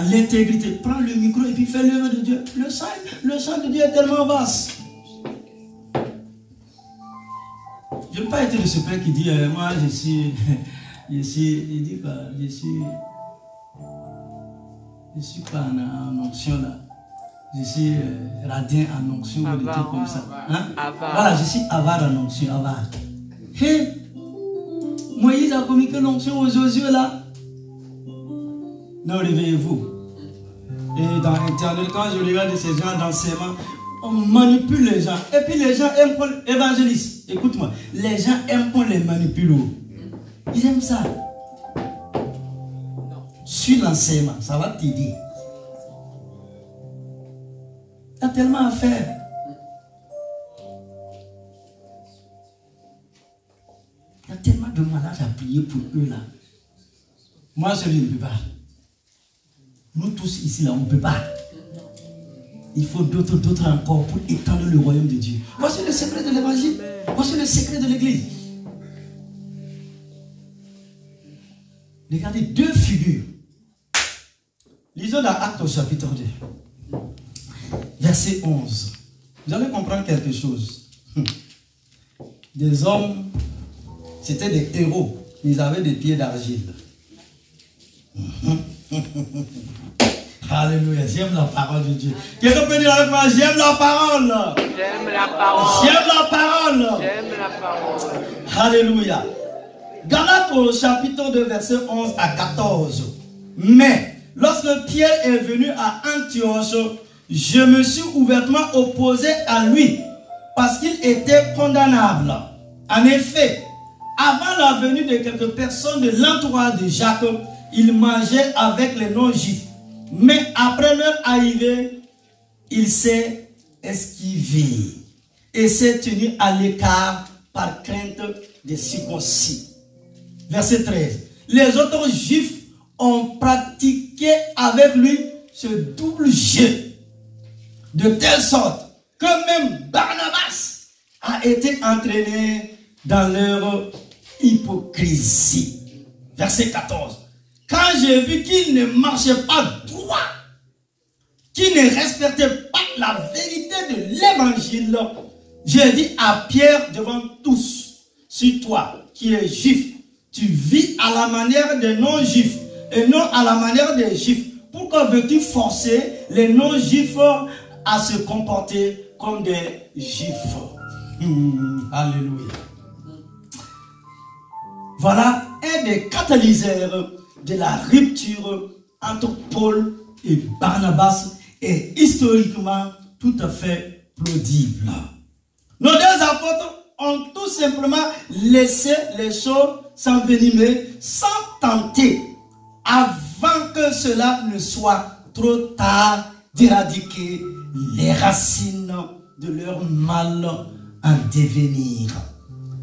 l'intégrité, prends le micro et puis fais l'œuvre de Dieu. Le sang de Dieu est tellement vaste. Je ne veux pas être de ce père qui dit, moi je suis, il dit quoi, je suis pas en onction là. Je suis radin en onction ou des trucs comme ça. Hein? Voilà, je suis avare en onction, avare. Hey, Moïse a commis que l'onction aux Josué là. Non, réveillez-vous. Et dans Internet, quand je regarde ces gens d'enseignement, on manipule les gens. Et puis les gens aiment qu'on évangélise. Écoute-moi, les gens aiment qu'on les manipule. Ils aiment ça. Suis l'enseignement, ça va t'aider. Tu as tellement à faire. Il y a tellement de malades à prier pour eux là. Moi, je ne peux pas. Nous tous ici là, on ne peut pas. Il faut d'autres encore pour étendre le royaume de Dieu. Voici le secret de l'évangile. Voici le secret de l'église. Regardez deux figures. Lisons dans Actes au chapitre 2. Verset 11. Vous allez comprendre quelque chose. Des hommes, c'était des héros. Ils avaient des pieds d'argile. Alléluia, j'aime la parole de Dieu. Quelqu'un peut dire avec moi, j'aime la parole. J'aime la parole. J'aime la parole. J'aime la parole. Alléluia. Galates au chapitre 2, verset 11 à 14. Mais, lorsque Pierre est venu à Antioche, je me suis ouvertement opposé à lui parce qu'il était condamnable. En effet, avant la venue de quelques personnes de l'entourage de Jacques, il mangeait avec les non-juifs. Mais après leur arrivée, il s'est esquivé et s'est tenu à l'écart par crainte des circoncis. Verset 13. Les autres juifs ont pratiqué avec lui ce double jeu, de telle sorte que même Barnabas a été entraîné dans leur hypocrisie. Verset 14. Quand j'ai vu qu'il ne marchait pas droit, qu'il ne respectait pas la vérité de l'évangile, j'ai dit à Pierre devant tous, si toi qui es juif, tu vis à la manière des non-juifs et non à la manière des juifs, pourquoi veux-tu forcer les non-juifs à se comporter comme des juifs? Alléluia. Voilà un des catalyseurs de la rupture entre Paul et Barnabas est historiquement tout à fait plausible. Nos deux apôtres ont tout simplement laissé les choses s'envenimer sans tenter, avant que cela ne soit trop tard, d'éradiquer les racines de leur mal en devenir.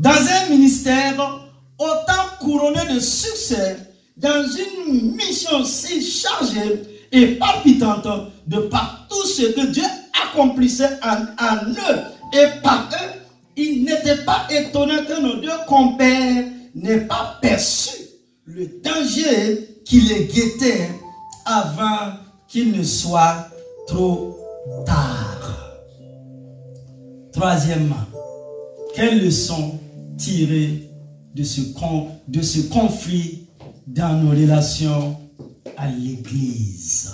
Dans un ministère autant couronné de succès, dans une mission si chargée et palpitante de par tout ce que Dieu accomplissait en eux et par eux, il n'était pas étonnant que nos deux compères n'aient pas perçu le danger qui les guettait avant qu'il ne soit trop tard. Troisièmement, quelle leçon tirer de ce conflit dans nos relations à l'église?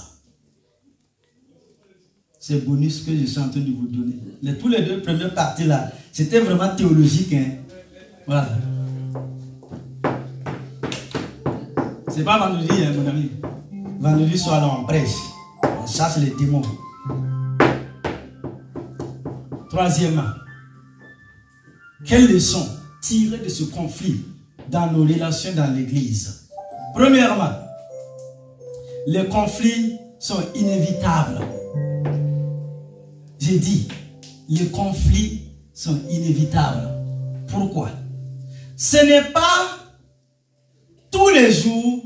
C'est bonus que je suis en train de vous donner. Tous les deux premières parties là, c'était vraiment théologique. Hein? Voilà. C'est pas vendredi, hein, mon ami. Vendredi soir, là, on prêche. On chasse les démons. Troisièmement, quelle leçon tirer de ce conflit dans nos relations dans l'église? Premièrement, les conflits sont inévitables. J'ai dit, les conflits sont inévitables. Pourquoi? Ce n'est pas tous les jours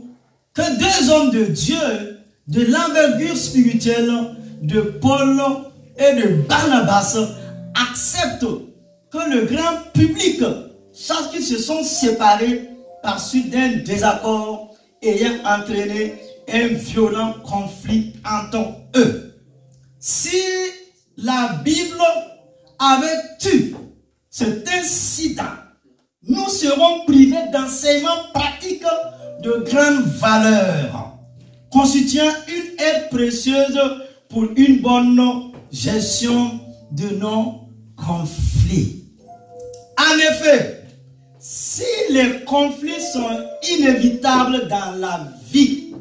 que deux hommes de Dieu, de l'envergure spirituelle de Paul et de Barnabas, acceptent que le grand public sache qu'ils se sont séparés par suite d'un désaccord ayant entraîné un violent conflit entre eux. Si la Bible avait eu cet incident nous serons privés d'enseignements pratiques de grande valeur, constituant une aide précieuse pour une bonne gestion de nos conflits. En effet, si les conflits sont inévitables dans la vie,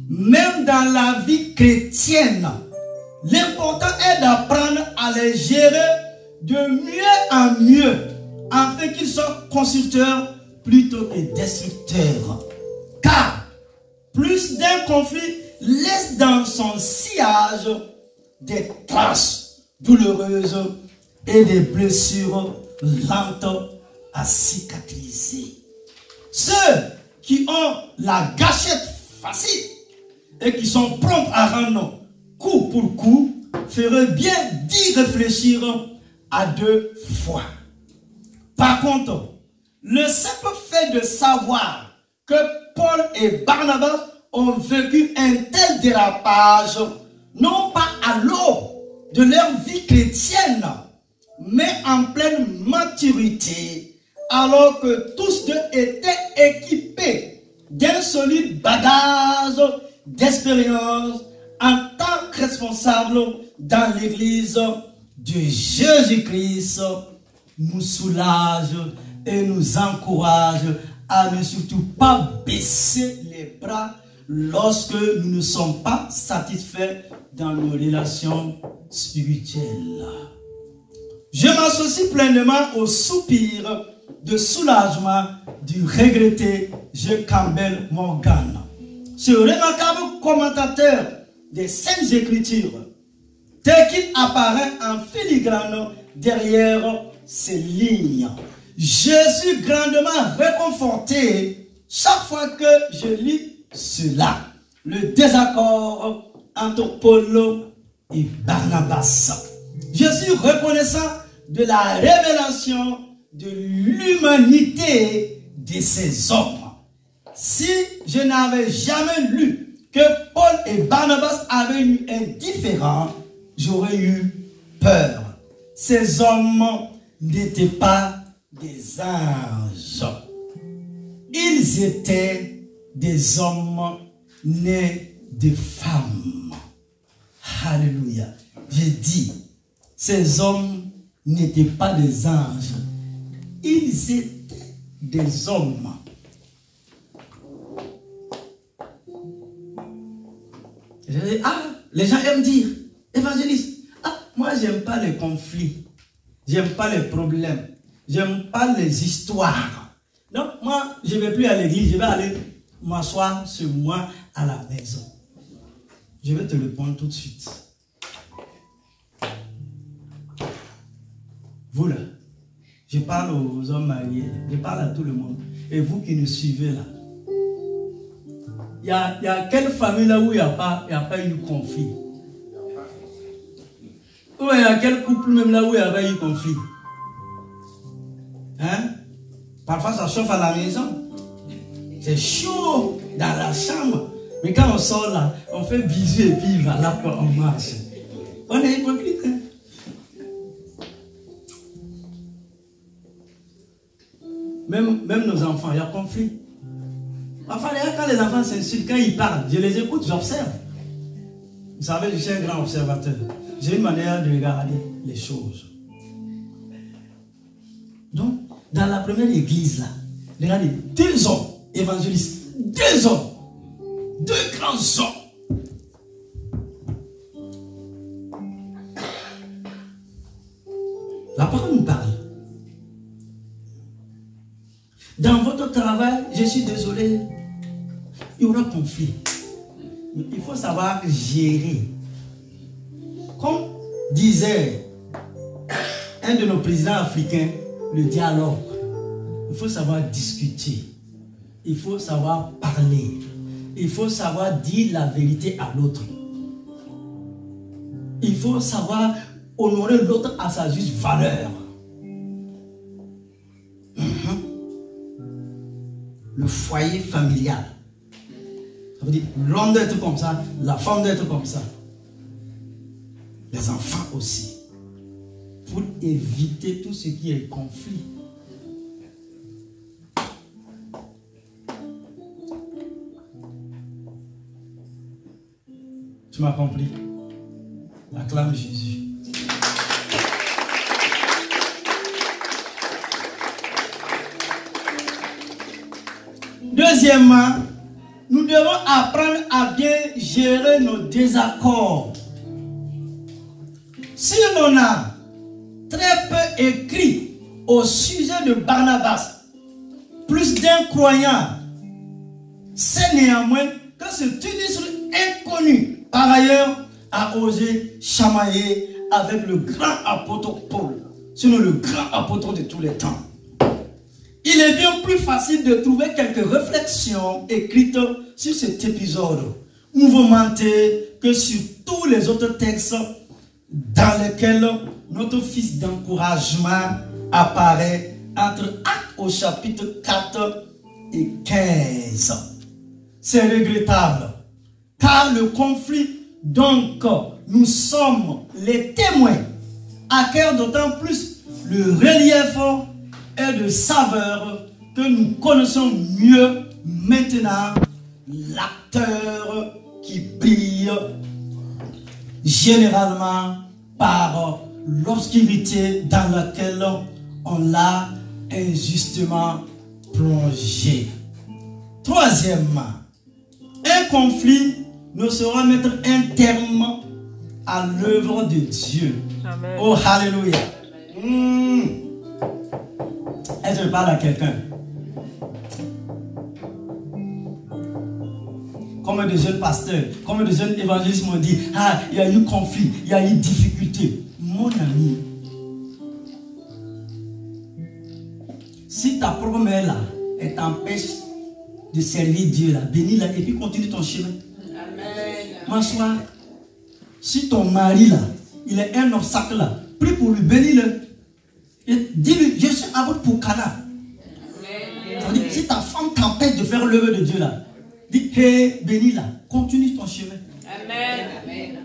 même dans la vie chrétienne, l'important est d'apprendre à les gérer de mieux en mieux, afin qu'ils soient constructeurs plutôt que destructeurs. Car plus d'un conflit laisse dans son sillage des traces douloureuses et des blessures lentes à cicatriser. Ceux qui ont la gâchette facile et qui sont prompts à rendre coup pour coup feraient bien d'y réfléchir à deux fois. Par contre, le simple fait de savoir que Paul et Barnabas ont vécu un tel dérapage, non pas à l'aube de leur vie chrétienne, mais en pleine maturité, alors que tous deux étaient équipés d'un solide bagage d'expérience en tant que responsables dans l'église de Jésus-Christ, nous soulage et nous encourage à ne surtout pas baisser les bras lorsque nous ne sommes pas satisfaits dans nos relations spirituelles. Je m'associe pleinement au soupir de soulagement du regretté J. Campbell Morgan, ce remarquable commentateur des Saintes Écritures, tel qu'il apparaît en filigrane derrière ces lignes. Je suis grandement réconforté chaque fois que je lis cela. Le désaccord entre Paul et Barnabas. Je suis reconnaissant de la révélation de l'humanité de ces hommes. Si je n'avais jamais lu que Paul et Barnabas avaient eu un différend, j'aurais eu peur. Ces hommes n'étaient pas des anges. Ils étaient des hommes nés de femmes. Alléluia. J'ai dit, ces hommes n'étaient pas des anges. Ils étaient des hommes. Je dis, les gens aiment dire, évangéliste, moi j'aime pas les conflits, j'aime pas les problèmes, j'aime pas les histoires. Donc moi, je ne vais plus à l'église, je vais aller m'asseoir sur moi à la maison. Je vais te répondre tout de suite. Vous là, je parle aux hommes mariés, je parle à tout le monde. Et vous qui nous suivez là, il y a quelle famille là où il n'y a pas eu conflit? Ou il y a quel couple même là où il y avait eu conflit? Hein? Parfois ça chauffe à la maison. C'est chaud dans la chambre. Mais quand on sort là, on fait bisous et puis voilà quoi, on marche. On est hypocrite. Hein? Même nos enfants, il y a conflit. Enfin, quand les enfants s'insultent, quand ils parlent, je les écoute, j'observe. Vous savez, je suis un grand observateur. J'ai une manière de regarder les choses. Donc, dans la première église là, regardez, 2 hommes évangélistes, 2 hommes, 2 grands hommes. La parole nous parle. Dans votre travail, je suis désolé, il y aura conflit. Mais il faut savoir gérer. Comme disait un de nos présidents africains, le dialogue. Il faut savoir discuter. Il faut savoir parler. Il faut savoir dire la vérité à l'autre. Il faut savoir honorer l'autre à sa juste valeur. Le foyer familial. Ça veut dire l'homme doit être comme ça, la femme doit être comme ça. Les enfants aussi. Pour éviter tout ce qui est conflit. Tu m'as compris? Acclame Jésus. Deuxièmement, nous devons apprendre à bien gérer nos désaccords. Si l'on a très peu écrit au sujet de Barnabas, plus d'un croyant, c'est néanmoins que ce ministre inconnu, par ailleurs, a osé chamailler avec le grand apôtre Paul, sinon le grand apôtre de tous les temps. Il est bien plus facile de trouver quelques réflexions écrites sur cet épisode mouvementé que sur tous les autres textes dans lesquels notre fils d'encouragement apparaît entre Actes au chapitre 4 et 15. C'est regrettable, car le conflit donc nous sommes les témoins acquiert d'autant plus le relief et de saveur que nous connaissons mieux maintenant l'acteur qui brille généralement par l'obscurité dans laquelle on l'a injustement plongé. Troisièmement, un conflit ne saura mettre un terme à l'œuvre de Dieu. Amen. Oh, alléluia. Est-ce que je parle à quelqu'un? Comme des jeunes pasteurs, comme des jeunes évangélistes m'ont dit, ah, il y a eu conflit, il y a eu difficulté. Mon ami, si ta propre mère là, elle t'empêche de servir Dieu là, bénis-la et puis continue ton chemin. Amen. M'assois. Si ton mari là, il est un obstacle là, prie pour lui, bénis-le. Et dis-lui, je suis à votre pour Cana. Si ta femme t'empêche de faire l'œuvre de Dieu là, dis, hé, bénis-la, continue ton chemin. Amen. Amen.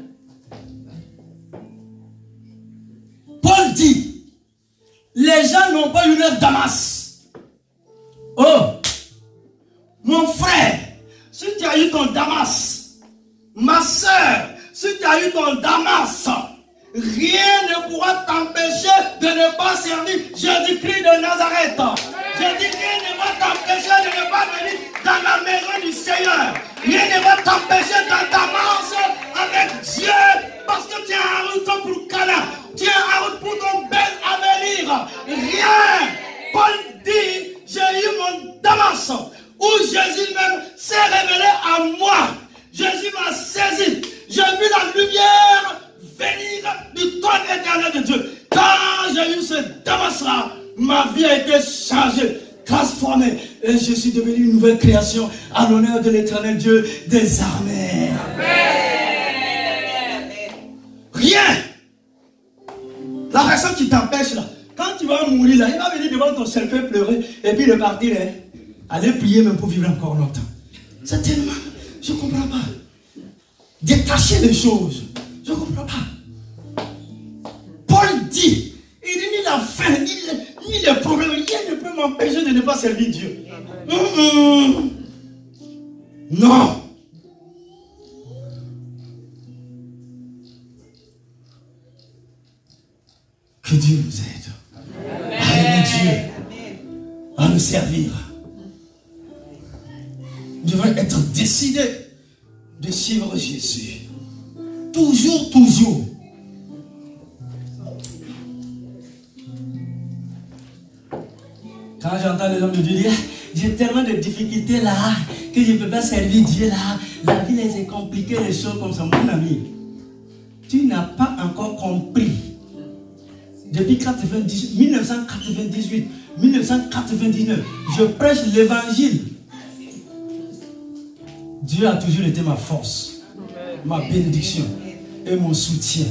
Paul dit, les gens n'ont pas eu leur Damas. Oh, mon frère, si tu as eu ton Damas, ma soeur, si tu as eu ton Damas, rien ne pourra t'empêcher de ne pas servir Jésus-Christ de Nazareth. Je dis, rien ne va t'empêcher de ne pas venir dans la maison du Seigneur. Rien ne va t'empêcher dans ta marche avec Dieu parce que tu es en route pour Cana. Tu es en route pour ton bel avenir. Rien. Paul dit, j'ai eu mon Damas où Jésus même s'est révélé à moi. Jésus m'a saisi. J'ai vu la lumière venir du trône éternel de Dieu. Quand j'ai eu ce Damas-là, ma vie a été changée, transformée, et je suis devenu une nouvelle création à l'honneur de l'éternel Dieu des armées. Amen. Rien. La personne qui t'empêche là, quand tu vas mourir là, il va venir devant ton cercueil pleurer et puis repartir, hein, aller prier même pour vivre encore longtemps. C'est tellement, je ne comprends pas. Détacher les choses. Je ne comprends pas. Paul dit, il dit ni la faim, ni les problèmes, rien ne peut m'empêcher de ne pas servir Dieu. Non. Que Dieu nous aide à aimer Dieu, à nous servir. Nous devons être décidés de suivre Jésus. Toujours, toujours. Quand j'entends les hommes de Dieu dire, j'ai tellement de difficultés là, que je ne peux pas servir Dieu là, la vie est compliquée, les choses comme ça. Mon ami, tu n'as pas encore compris. Depuis 1998, 1999, je prêche l'évangile. Dieu a toujours été ma force, ma bénédiction et mon soutien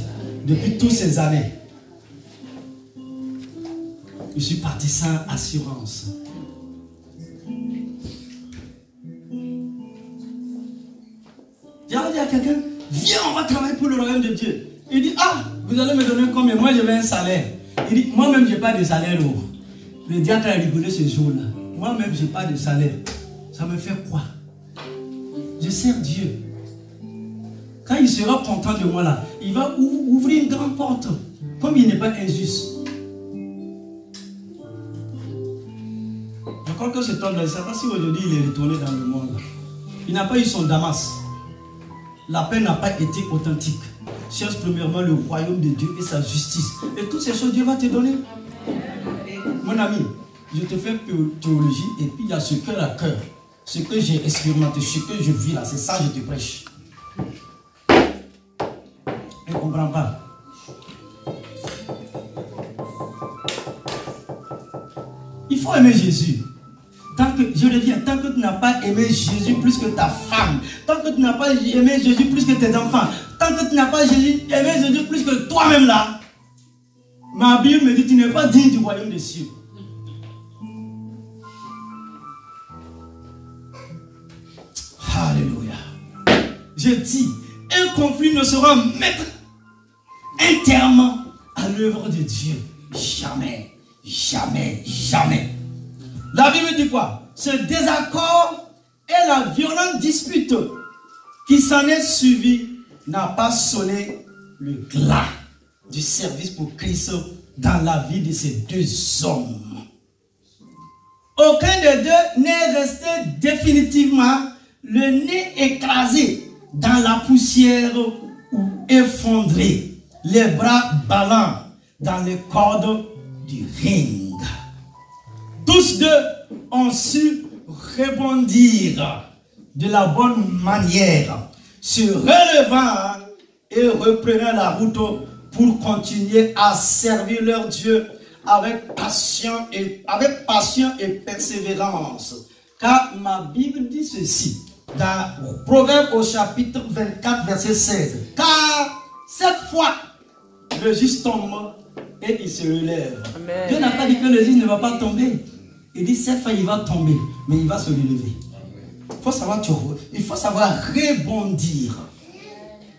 depuis toutes ces années. Je suis partisan assurance. J'ai dit à quelqu'un, viens, on va travailler pour le royaume de Dieu. Il dit, ah, vous allez me donner combien? Moi, je veux un salaire. Il dit, moi-même, je n'ai pas de salaire. Le diacre a rigolé ce jour-là. Moi-même, je n'ai pas de salaire. Ça me fait quoi? Je sers Dieu. Quand il sera content de moi là, il va ouvrir une grande porte. Comme il n'est pas injuste. Je crois que cet homme-là, je ne sais pas si aujourd'hui il est retourné dans le monde. Il n'a pas eu son Damas. La paix n'a pas été authentique. Cherche premièrement le royaume de Dieu et sa justice. Et toutes ces choses, Dieu va te donner. Mon ami, je te fais théologie et puis il y a ce cœur à cœur. Ce que j'ai expérimenté, ce que je vis là, c'est ça que je te prêche. Je ne comprends pas. Il faut aimer Jésus. Tant que, je reviens, tant que tu n'as pas aimé Jésus plus que ta femme, tant que tu n'as pas aimé Jésus plus que tes enfants, tant que tu n'as pas aimé Jésus plus que toi-même là, ma Bible me dit tu n'es pas digne du royaume des cieux. Alléluia. Je dis, un conflit ne sera mettre un terme à l'œuvre de Dieu. Jamais, jamais, jamais. La Bible dit quoi? Ce désaccord et la violente dispute qui s'en est suivie n'a pas sonné le glas du service pour Christ dans la vie de ces deux hommes. Aucun des deux n'est resté définitivement le nez écrasé dans la poussière ou effondré, les bras ballants dans les cordes du ring. Tous deux ont su rebondir de la bonne manière, se relevant et reprenant la route pour continuer à servir leur Dieu avec passion et persévérance. Car ma Bible dit ceci, dans Proverbe au chapitre 24, verset 16. Car cette fois, le juste tombe et il se relève. Amen. Dieu n'a pas dit que le juste ne va pas tomber. Il dit cette fois il va tomber, mais il va se relever. Il faut savoir rebondir.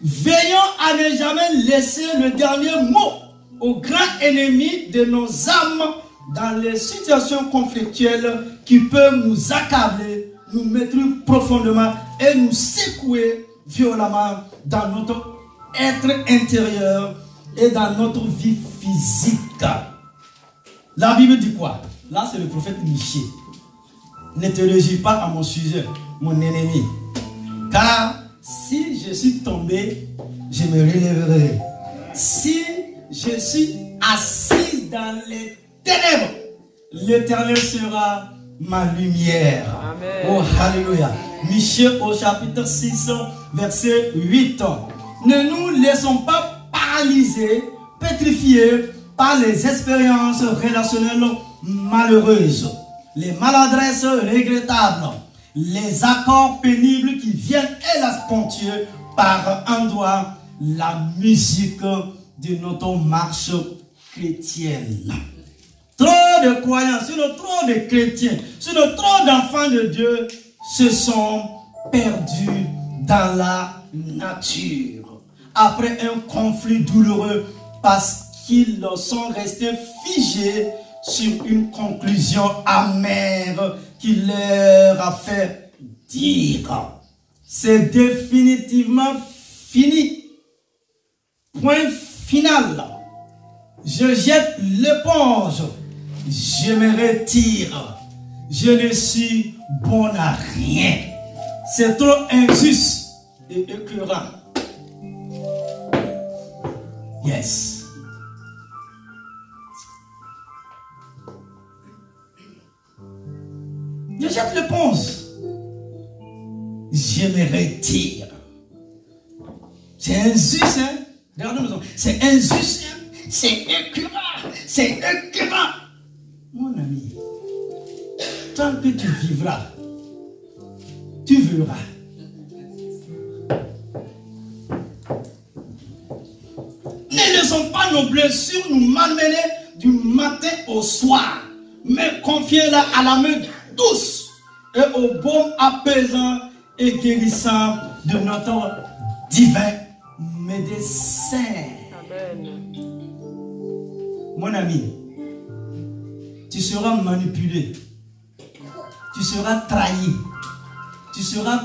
Veillons à ne jamais laisser le dernier mot au grand ennemi de nos âmes dans les situations conflictuelles qui peuvent nous accabler, nous mettre profondément et nous secouer violemment dans notre être intérieur et dans notre vie physique. La Bible dit quoi? Là, c'est le prophète Michée. Ne te réjouis pas à mon sujet, mon ennemi. Car si je suis tombé, je me relèverai. Si je suis assis dans les ténèbres, l'Éternel sera ma lumière. Amen. Oh, alléluia. Michée au chapitre 6, verset 8. Ne nous laissons pas paralyser, pétrifier par les expériences relationnelles malheureuses, les maladresses regrettables, les accords pénibles qui viennent hélas ponctuer par endroits la musique de notre marche chrétienne. Trop de croyants, sur le trop de chrétiens, sur le trop d'enfants de Dieu se sont perdus dans la nature. Après un conflit douloureux parce qu'ils sont restés figés sur une conclusion amère qui leur a fait dire: c'est définitivement fini. Point final. Je jette l'éponge. Je me retire. Je ne suis bon à rien. C'est trop injuste et écœurant. Yes. Je jette l'éponge. Je me retire. C'est injuste, hein? Regardez-moi. C'est injuste, hein? C'est écœurant. C'est écœurant. Mon ami, tant que tu vivras, tu verras. Ne laissons pas nos blessures nous malmener du matin au soir, mais confiez-la à la main douce et au baume apaisant et guérissant de notre divin médecin. Amen. Mon ami, tu seras manipulé, tu seras trahi, tu seras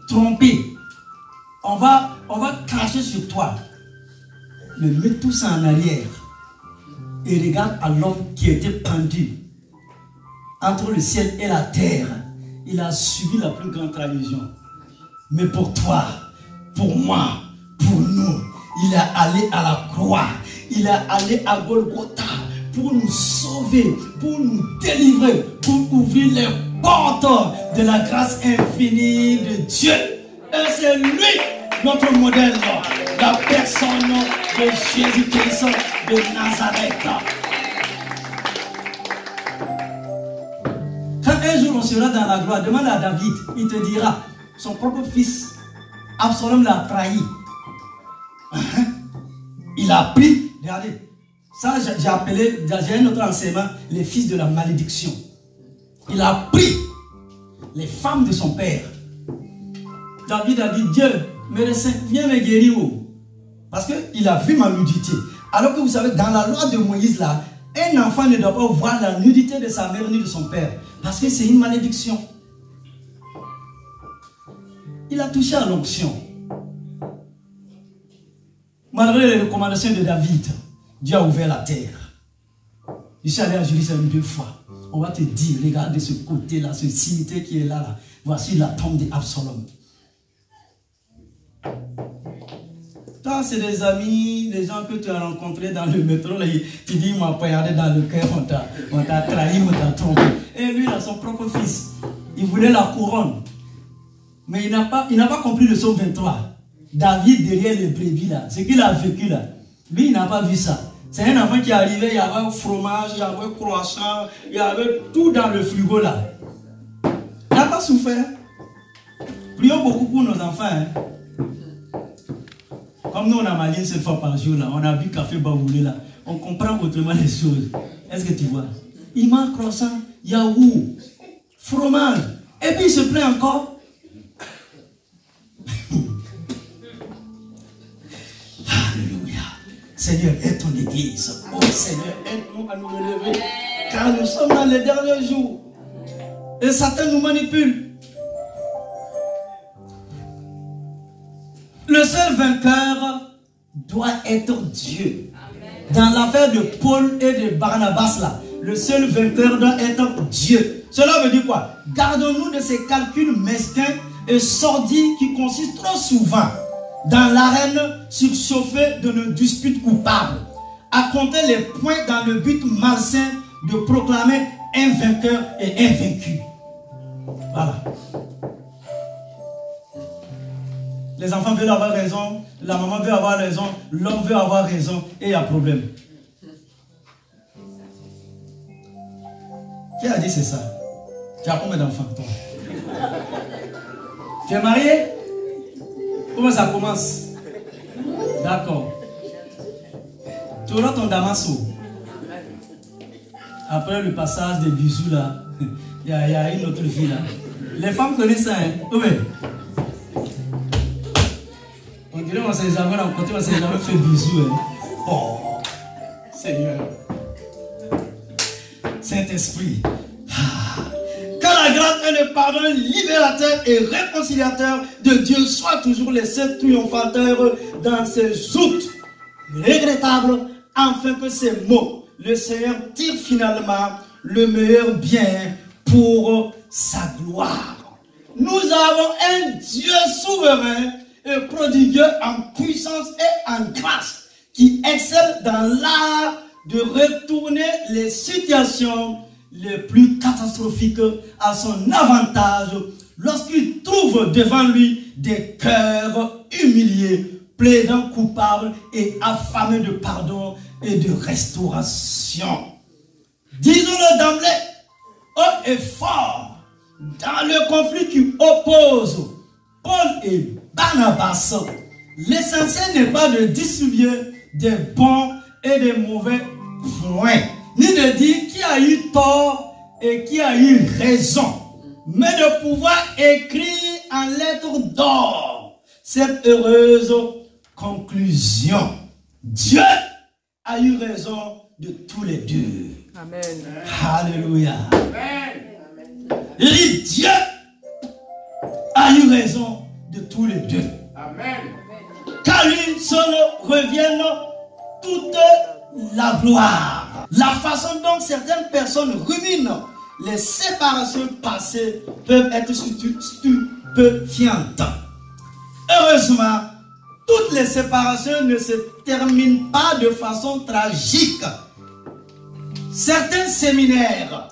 trompé, on va cracher sur toi. Mais mets tout ça en arrière et regarde à l'homme qui a été pendu entre le ciel et la terre. Il a subi la plus grande trahison. Mais pour toi, pour moi, pour nous, il est allé à la croix. Il est allé à Golgotha pour nous sauver, pour nous délivrer, pour ouvrir les portes de la grâce infinie de Dieu. Et c'est lui notre modèle, la personne de Jésus-Christ de Nazareth. Quand un jour on sera dans la gloire, demande à David, il te dira, son propre fils, Absalom l'a trahi. Il a pris, regardez, ça j'ai un autre enseignement, les fils de la malédiction. Il a pris les femmes de son père. David a dit, Dieu, médecin, viens me guérir. Parce qu'il a vu ma nudité. Alors que vous savez, dans la loi de Moïse, là, un enfant ne doit pas voir la nudité de sa mère ni de son père. Parce que c'est une malédiction. Il a touché à l'onction. Malgré les recommandations de David, Dieu a ouvert la terre. Je suis allé à Jérusalem 2 fois. On va te dire, regarde de ce côté-là, ce cimetière qui est là, là. Voici la tombe d'Absalom. Toi, c'est des amis, des gens que tu as rencontrés dans le métro. Là, tu dis, il m'a poignardé dans le cœur, on t'a trahi, on t'a trompé. Et lui, il a son propre fils. Il voulait la couronne. Mais il n'a pas compris le psaume 23. David derrière les brebis là, ce qu'il a vécu là, lui il n'a pas vu ça. C'est un enfant qui est arrivé, il y avait un fromage, il y avait un croissant, il y avait tout dans le frigo là. Il n'a pas souffert. Prions beaucoup pour nos enfants. Hein. Comme nous on a marié une seule fois par jour là, on a bu café baoulé là, on comprend autrement les choses. Est-ce que tu vois? Il mange croissant, yaourt, fromage, et puis il se plaint encore. Seigneur, aide ton église. Oh Seigneur, aide-nous à nous relever. Car nous sommes dans les derniers jours. Et Satan nous manipule. Le seul vainqueur doit être Dieu. Dans l'affaire de Paul et de Barnabas, là, le seul vainqueur doit être Dieu. Cela veut dire quoi? Gardons-nous de ces calculs mesquins et sordides qui consistent trop souvent dans l'arène surchauffée de nos disputes coupables, à compter les points dans le but malsain de proclamer un vainqueur et un vaincu. Voilà. Les enfants veulent avoir raison, la maman veut avoir raison, l'homme veut avoir raison, et il y a problème. Qui a dit c'est ça? Tu as combien d'enfants, toi? Tu es marié? Comment ça commence? D'accord. Tu auras ton damaso. Après le passage des bisous là, il y a une autre fille là. Les femmes connaissent ça, hein? Oui. On dirait qu'on ne s'est jamais rencontré, on ne s'est jamais fait bisous. Hein? Oh, Seigneur. Saint-Esprit. La grâce et le pardon libérateur et réconciliateur de Dieu soit toujours les sept triomphateurs dans ces joutes regrettables, afin que ces mots, le Seigneur tire finalement le meilleur bien pour sa gloire. Nous avons un Dieu souverain et prodigieux en puissance et en grâce, qui excelle dans l'art de retourner les situations les plus catastrophiques à son avantage lorsqu'il trouve devant lui des cœurs humiliés, plaidant coupables et affamés de pardon et de restauration. Disons-le d'emblée, haut et fort, dans le conflit qui oppose Paul et Barnabas, l'essentiel n'est pas de distribuer des bons et des mauvais points, ni de dire qui a eu tort et qui a eu raison, mais de pouvoir écrire en lettres d'or cette heureuse conclusion. Dieu a eu raison de tous les deux. Amen. Alléluia. Amen. Il dit Dieu a eu raison de tous les deux. Amen. la gloire. La façon dont certaines personnes ruminent les séparations passées peuvent être stupéfiantes. Heureusement, toutes les séparations ne se terminent pas de façon tragique. Certains séminaires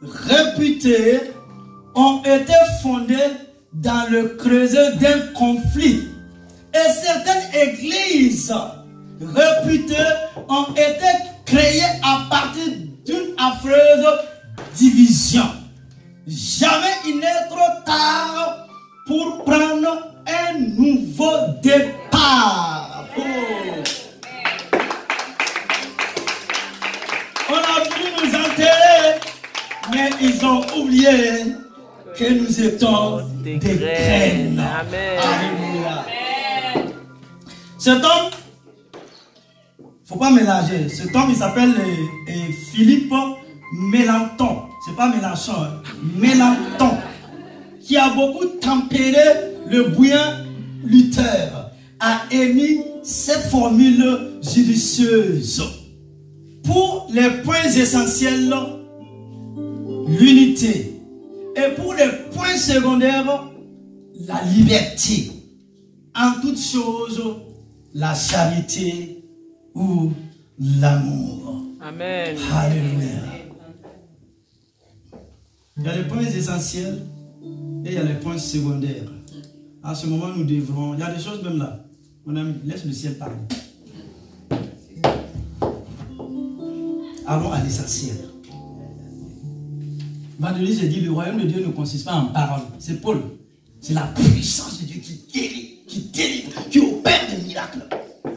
réputés ont été fondés dans le creuset d'un conflit. Et certaines églises réputées ont été créées à partir d'une affreuse division. Jamais il n'est trop tard pour prendre un nouveau départ. Oh. On a voulu nous enterrer, mais ils ont oublié que nous étions des graines. Amen. Alléluia. Cet homme, faut pas mélanger. Cet homme, il s'appelle Philippe Mélenchon. C'est pas Mélenchon, hein. Mélenchon. Qui a beaucoup tempéré le bouillon Luther, a émis cette formule judicieuse. Pour les points essentiels, l'unité. Et pour les points secondaires, la liberté. En toutes choses, la charité ou l'amour. Amen. Alléluia. Il y a les points essentiels et il y a les points secondaires. À ce moment, nous devrons... Il y a des choses même là. On laisse le ciel parler. Allons à l'essentiel. Vendredi, j'ai dit, le royaume de Dieu ne consiste pas en paroles. C'est Paul. C'est la puissance de Dieu qui guérit, qui délivre, qui opère des miracles.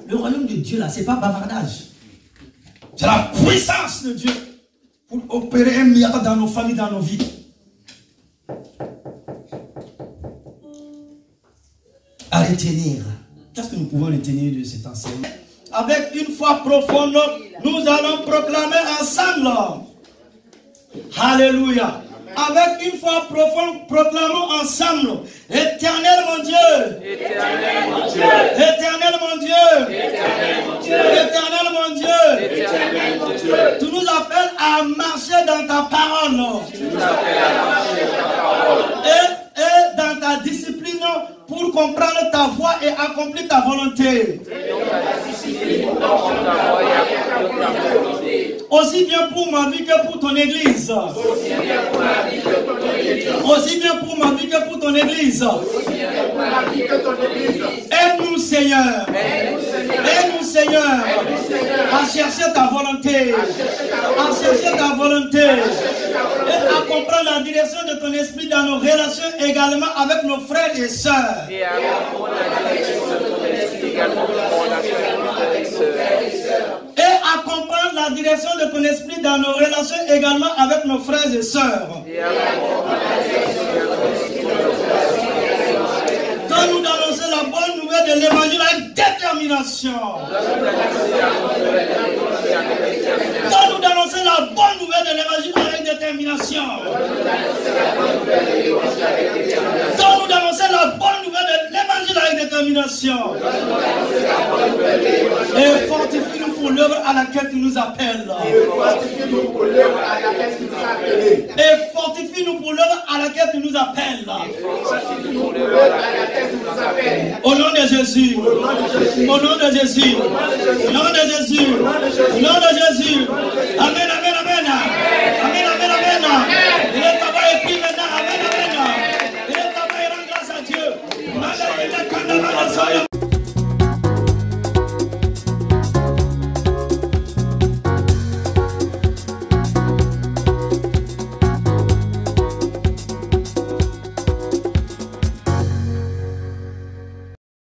Le royaume de Dieu, là, c'est pas bavardage. C'est la puissance de Dieu pour opérer un miracle dans nos familles, dans nos vies. À retenir. Qu'est-ce que nous pouvons retenir de cet enseignement? Avec une foi profonde, nous allons proclamer ensemble. Alléluia. Avec une foi profonde, proclamons ensemble. Éternel mon Dieu. Éternel mon Dieu. Éternel mon Dieu. Éternel mon Dieu. Éternel mon Dieu. Éternel mon Dieu. Tu nous appelles à marcher dans ta parole. Tu nous appelles à marcher dans ta parole. Et dans ta discipline pour comprendre ta voie et accomplir ta volonté. Et donc ta discipline pour comprendre ta voie et accomplir ta volonté. Aussi bien pour ma vie que pour ton église. Aussi bien pour ma vie que pour ton église. Aussi bien pour ma vie que pour ton église. Aussi bien pour ma vie que ton église. Aide-nous Seigneur. Aide-nous Seigneur. Aide-nous Seigneur. À chercher ta volonté. À chercher ta volonté. Et à comprendre la direction de ton esprit dans nos relations également avec nos frères et sœurs. Et à comprendre la direction de ton esprit également dans nos relations avec nos frères et sœurs. Et à comprendre la direction de ton esprit dans nos relations également avec nos frères et sœurs. Et à comprendre la direction de ton esprit dans nos relations également avec nos frères et sœurs. Donne-nous d'annoncer la bonne nouvelle de l'évangile avec détermination. Donne-nous d'annoncer la bonne nouvelle de l'évangile avec détermination. Donne-nous d'annoncer la bonne nouvelle de l'évangile avec détermination. Et fortifie-nous pour l'œuvre à laquelle tu nous appelles. Et fortifie-nous pour l'œuvre à laquelle tu nous appelles. Au nom de Jésus. Au nom de Jésus. Au nom de Jésus. Au nom